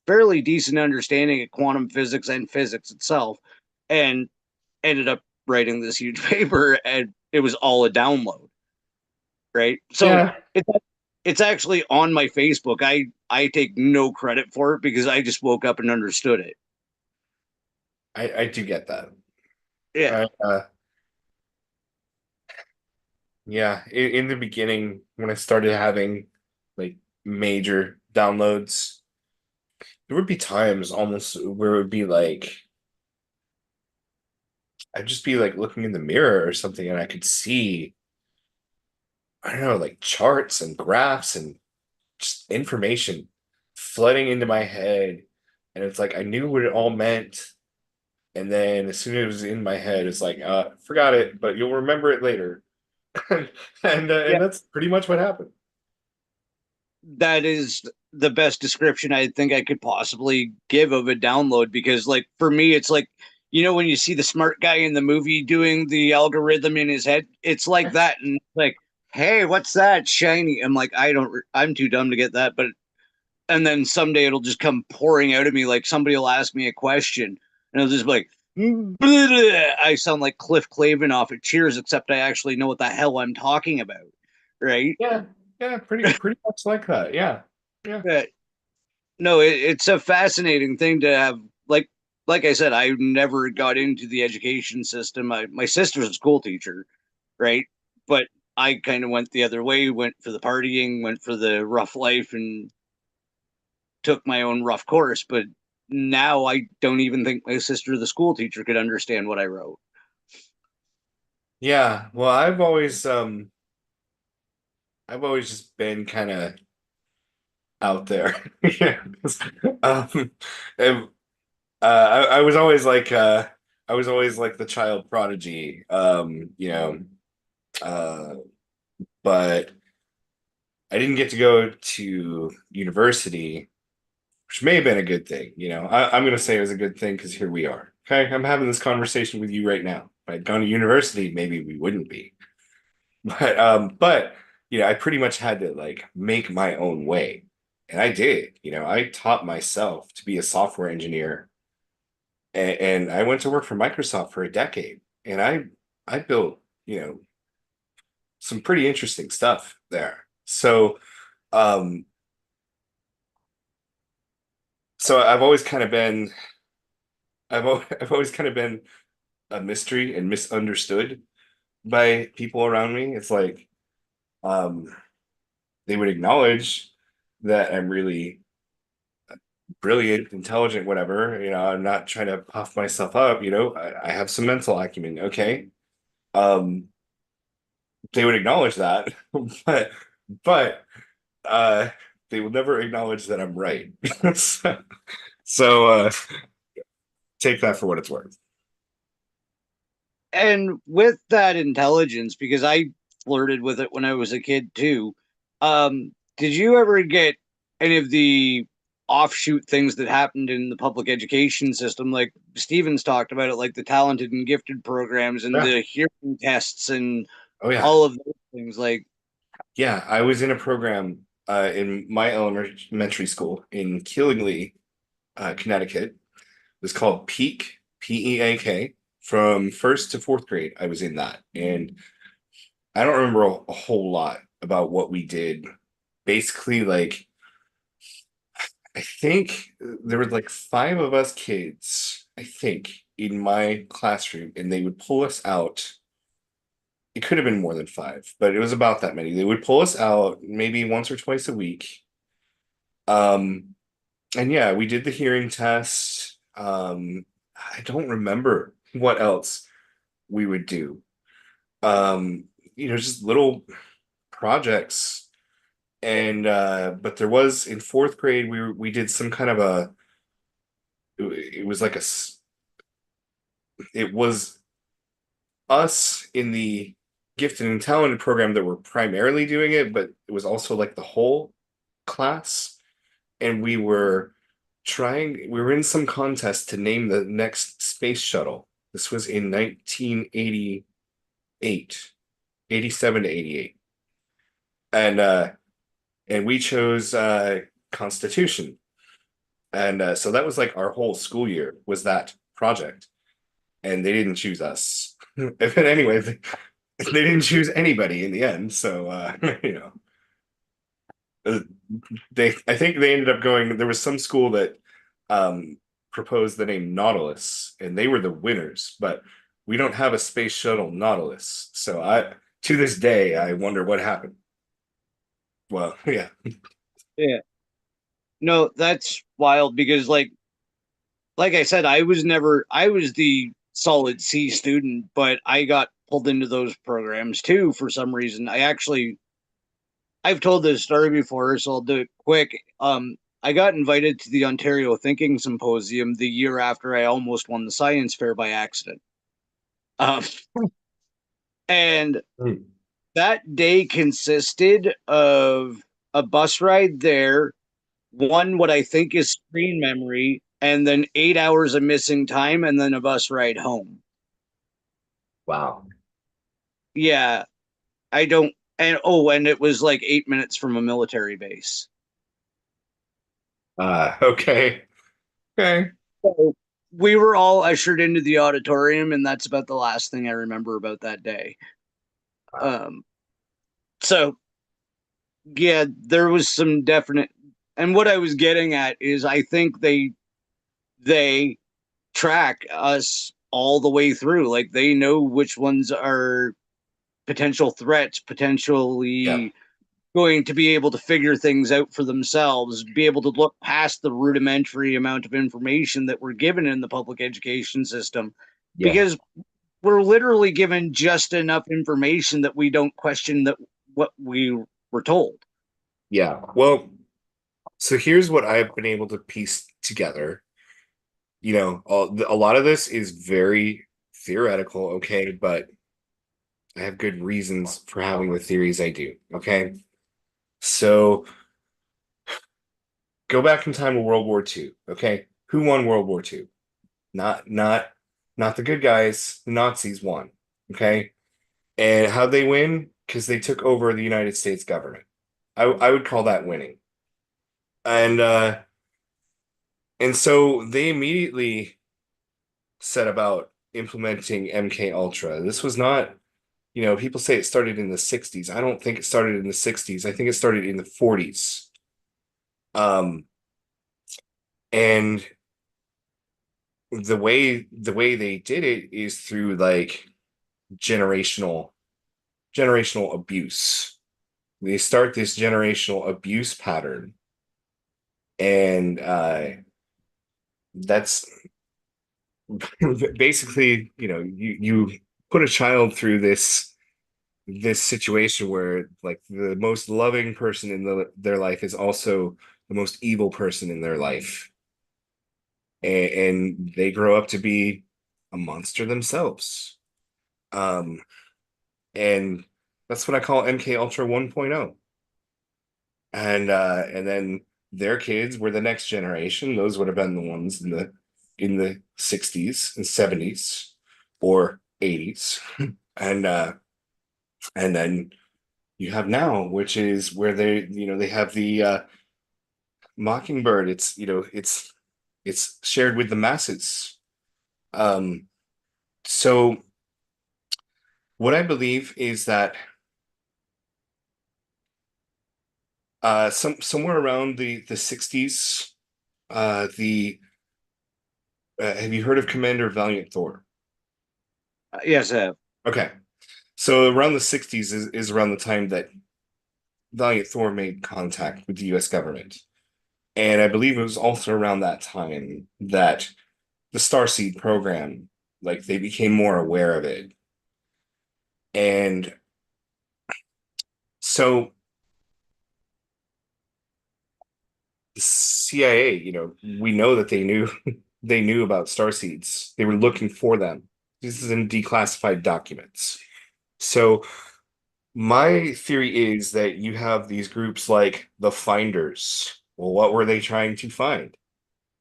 fairly decent understanding of quantum physics and physics itself, and ended up writing this huge paper, and it was all a download, right? So Yeah, it's actually on my Facebook. I take no credit for it because I just woke up and understood it. I do get that. Yeah. I, yeah, in the beginning, when I started having like major downloads, there would be times almost where it would be like I'd just be like looking in the mirror or something, and I could see, I don't know, like charts and graphs and just information flooding into my head. And it's like I knew what it all meant. And then as soon as it was in my head, it's like, forgot it, but you'll remember it later. Yeah. And that's pretty much what happened. That is the best description I think I could possibly give of a download, because like for me it's like, when you see the smart guy in the movie doing the algorithm in his head, it's like that. And like, hey, what's that shiny? I'm like, I'm too dumb to get that. But and then someday it'll just come pouring out of me, like somebody will ask me a question and I'll just be like, I sound like Cliff Clavin off of Cheers, except I actually know what the hell I'm talking about, right? Yeah, yeah, pretty much like that. Yeah. Yeah. No, it's a fascinating thing to have. Like I said, I never got into the education system. My sister's a school teacher, right? But I kind of went the other way, went for the partying, went for the rough life, and took my own rough course. But now I don't even think my sister, the school teacher, could understand what I wrote. Yeah. Well, I've always just been kind of out there. Yeah. Um, and, I was always like I was always like the child prodigy. Uh but I didn't get to go to university, which may have been a good thing. I'm going to say it was a good thing because here we are. Okay, I'm having this conversation with you right now. If I'd gone to university, maybe we wouldn't be. But I pretty much had to like make my own way, and I did. I taught myself to be a software engineer, and I went to work for Microsoft for a decade, and I built some pretty interesting stuff there. Um, so I've always kind of been a mystery and misunderstood by people around me. It's like um, they would acknowledge that I'm really brilliant, intelligent, whatever. I'm not trying to puff myself up. I have some mental acumen. Okay. Um, they would acknowledge that, but but uh, they will never acknowledge that I'm right. So take that for what it's worth. And with that intelligence, because I flirted with it when I was a kid too, did you ever get any of the offshoot things that happened in the public education system? Like Stevens talked about it, like the talented and gifted programs and Yeah. the hearing tests and Oh yeah. all of those things. Like, Yeah. I was in a program in my elementary school in Killingley, Connecticut. It was called PEAK, PEAK. From first to fourth grade, I was in that. And I don't remember a whole lot about what we did. Basically, like I think there were like five of us kids, I think, in my classroom, and they would pull us out. It could have been more than five, but it was about that many. They would pull us out maybe once or twice a week. Um, and yeah, we did the hearing test. I don't remember what else we would do. Um, just little projects. And but there was in fourth grade we did some kind of it was like it was us in the gifted and talented program that were primarily doing it, but it was also like the whole class. And we were in some contest to name the next space shuttle. This was in 1988, 87 to 88. And we chose Constitution. And so that was like our whole school year was that project. And they didn't choose us. But anyway, they didn't choose anybody in the end. So uh, I think they ended up going. There was some school that um, proposed the name Nautilus, and they were the winners. But we don't have a space shuttle Nautilus, so I to this day I wonder what happened. Well, yeah, Yeah. No, that's wild because like I said, I was the solid C student, but I got pulled into those programs too for some reason. I've told this story before, so I'll do it quick. I got invited to the Ontario Thinking Symposium the year after I almost won the science fair by accident. Um, and Hmm. that day consisted of a bus ride there, one what I think is screen memory, and then 8 hours of missing time, and then a bus ride home. Wow. Yeah, I don't. And oh, and it was like 8 minutes from a military base. Okay, okay. So we were all ushered into the auditorium, and that's about the last thing I remember about that day. Wow. Um, so yeah, there was some definite. And what I was getting at is, I think they track us all the way through. Like they know which ones are potential threats, Yeah, potentially going to be able to figure things out for themselves, be able to look past the rudimentary amount of information that we're given in the public education system, yeah, because we're literally given just enough information that we don't question that what we were told. yeah. Well, so here's what I've been able to piece together. A lot of this is very theoretical, okay, but I have good reasons for having the theories I do, okay? So go back in time to World War II, okay? Who won World War II? Not not not the good guys. The Nazis won, okay? And how'd they win? Because they took over the United States government. I would call that winning. And so they immediately set about implementing MK Ultra. This was not, people say it started in the 60s. I don't think it started in the 60s. I think it started in the 40s. Um, and the way they did it is through like generational generational abuse. They start this generational abuse pattern, and that's basically, you put a child through this situation where like the most loving person in their life is also the most evil person in their life, and they grow up to be a monster themselves. Um, and that's what I call MK Ultra 1.0. And then their kids were the next generation. Those would have been the ones in the 60s and 70s or 80s. And and then you have now, which is where they have the Mockingbird. It's shared with the masses. So what I believe is that Somewhere around the 60s. The Have you heard of Commander Valiant Thor? Yes, I have. Okay. So around the 60s is around the time that Valiant Thor made contact with the US government. And I believe it was also around that time that the Starseed program, like they became more aware of it. And so the CIA, we know that they knew they knew about starseeds. They were looking for them. This is in declassified documents. So my theory is that you have these groups like the Finders. Well, what were they trying to find?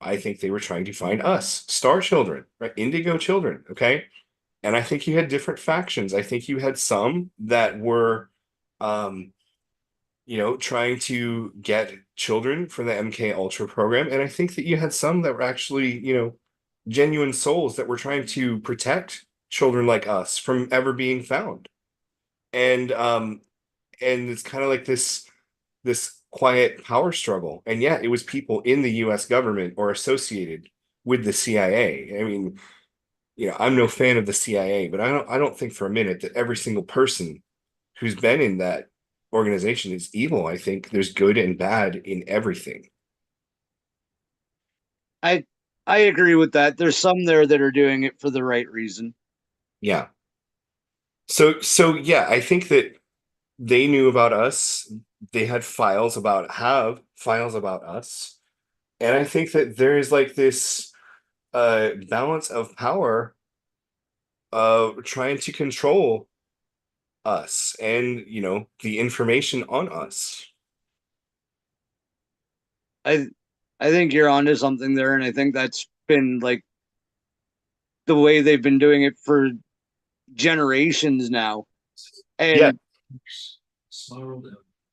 I think they were trying to find us, star children, right? Indigo children, okay? And I think you had different factions. I think you had some that were um, trying to get children for the MK Ultra program. And I think that you had some that were actually, genuine souls that were trying to protect children like us from ever being found. And and it's kind of like this quiet power struggle. And yeah, it was people in the US government or associated with the CIA. I mean, I'm no fan of the CIA, but I don't think for a minute that every single person who's been in that organization is evil. I think there's good and bad in everything. I I agree with that. There's some there that are doing it for the right reason. Yeah. So yeah, I think that they knew about us. They had have files about us. And I think that there is like this balance of power of trying to control us and the information on us. I I think you're onto something there, and I think that's been like the way they've been doing it for generations now. Yeah,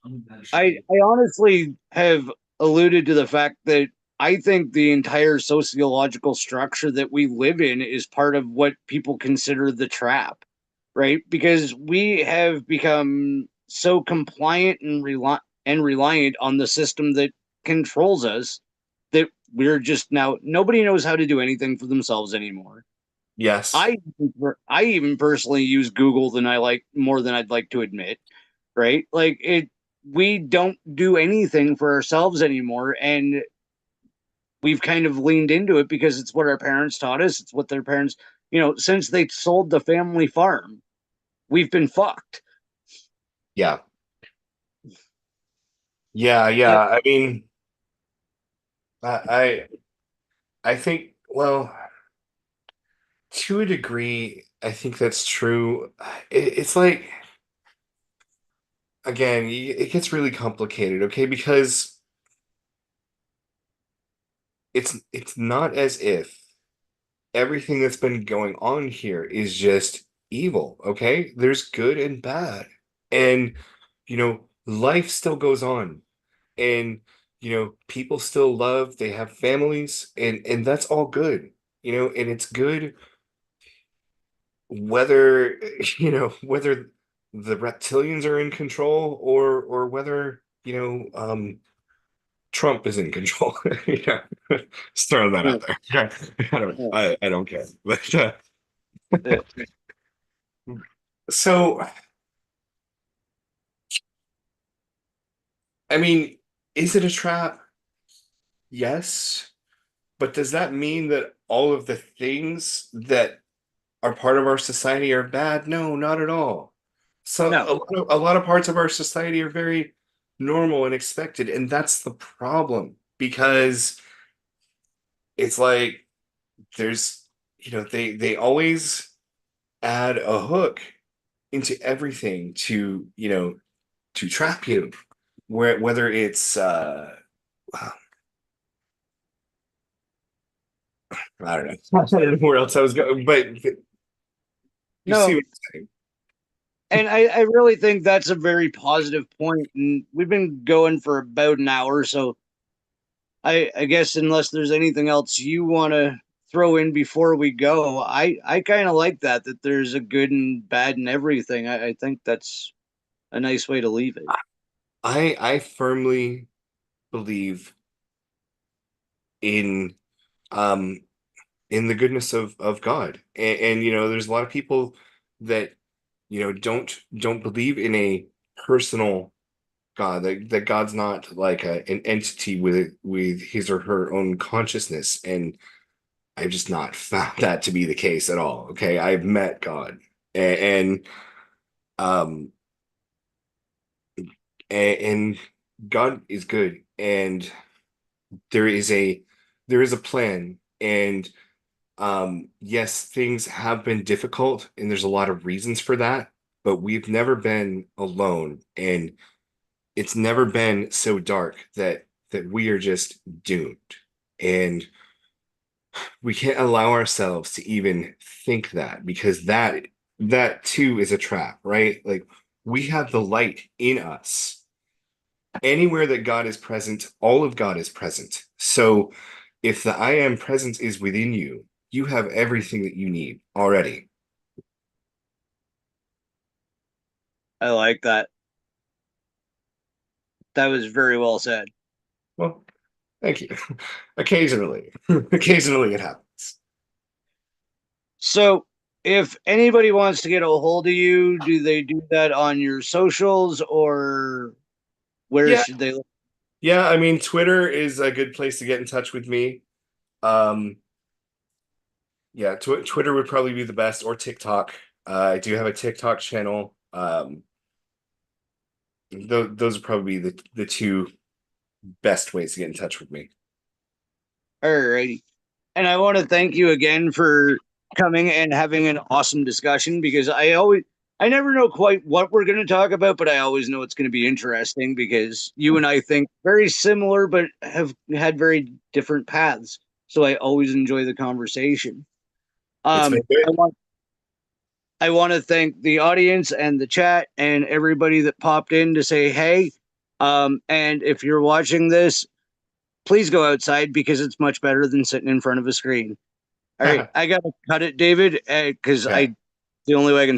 And I honestly have alluded to the fact that I think the entire sociological structure that we live in is part of what people consider the trap, right? Because we have become so compliant and reliant on the system that controls us that we're just now nobody knows how to do anything for themselves anymore. yes. I even personally use Google than I like more than I'd like to admit, right? Like it we don't do anything for ourselves anymore, and we've kind of leaned into it because it's what our parents taught us. It's what their parents, since they sold the family farm, we've been fucked. Yeah. Yeah, I, yeah. I mean, I I think, well, to a degree, I think that's true. It's like, again, it gets really complicated, okay? Because it's not as if everything that's been going on here is just evil, okay? There's good and bad. And, life still goes on. And, people still love, they have families, and that's all good. And it's good whether, whether the reptilians are in control or whether, Trump is in control. Yeah. Just throwing that yeah, out there. Yeah. yeah, I don't care. But yeah. so I mean, is it a trap? Yes. But does that mean that all of the things that are part of our society are bad? No, not at all. So No, a lot of parts of our society are very normal and expected, and that's the problem because it's like there's they always add a hook into everything to trap you, whether it's I don't know. I don't know where else I was going, but you see no. what I'm saying. And I really think that's a very positive point. And we've been going for about an hour. So I guess unless there's anything else you want to throw in before we go, I kind of like that there's a good and bad and everything. I think that's a nice way to leave it. I firmly believe in um in the goodness of God. And you know, there's a lot of people that don't believe in a personal God, that God's not like an entity with his or her own consciousness. And I've just not found that to be the case at all. Okay. I've met God, and um and God is good, and there is a there is a plan. And yes, things have been difficult, and there's a lot of reasons for that, but we've never been alone, and it's never been so dark that we are just doomed. And we can't allow ourselves to even think that, because that too is a trap, right? Like, we have the light in us. Anywhere that God is present, all of God is present. So if the I am presence is within you, you have everything that you need already. I like that. That was very well said. Well, thank you. Occasionally, occasionally it happens. So, if anybody wants to get a hold of you, do they do that on your socials, or where Yeah, should they look? yeah. I mean, Twitter is a good place to get in touch with me. Um, yeah, Twitter would probably be the best, or TikTok. I do have a TikTok channel. Those would probably be the two best ways to get in touch with me. Alrighty. And I want to thank you again for coming and having an awesome discussion, because I never know quite what we're going to talk about, but I always know it's going to be interesting because you and I think very similar, but have had very different paths. So I always enjoy the conversation. It's been I good. want I want to thank the audience and the chat and everybody that popped in to say hey. And if you're watching this, please go outside because it's much better than sitting in front of a screen. All right, I gotta cut it, David, because Okay. I the only way I can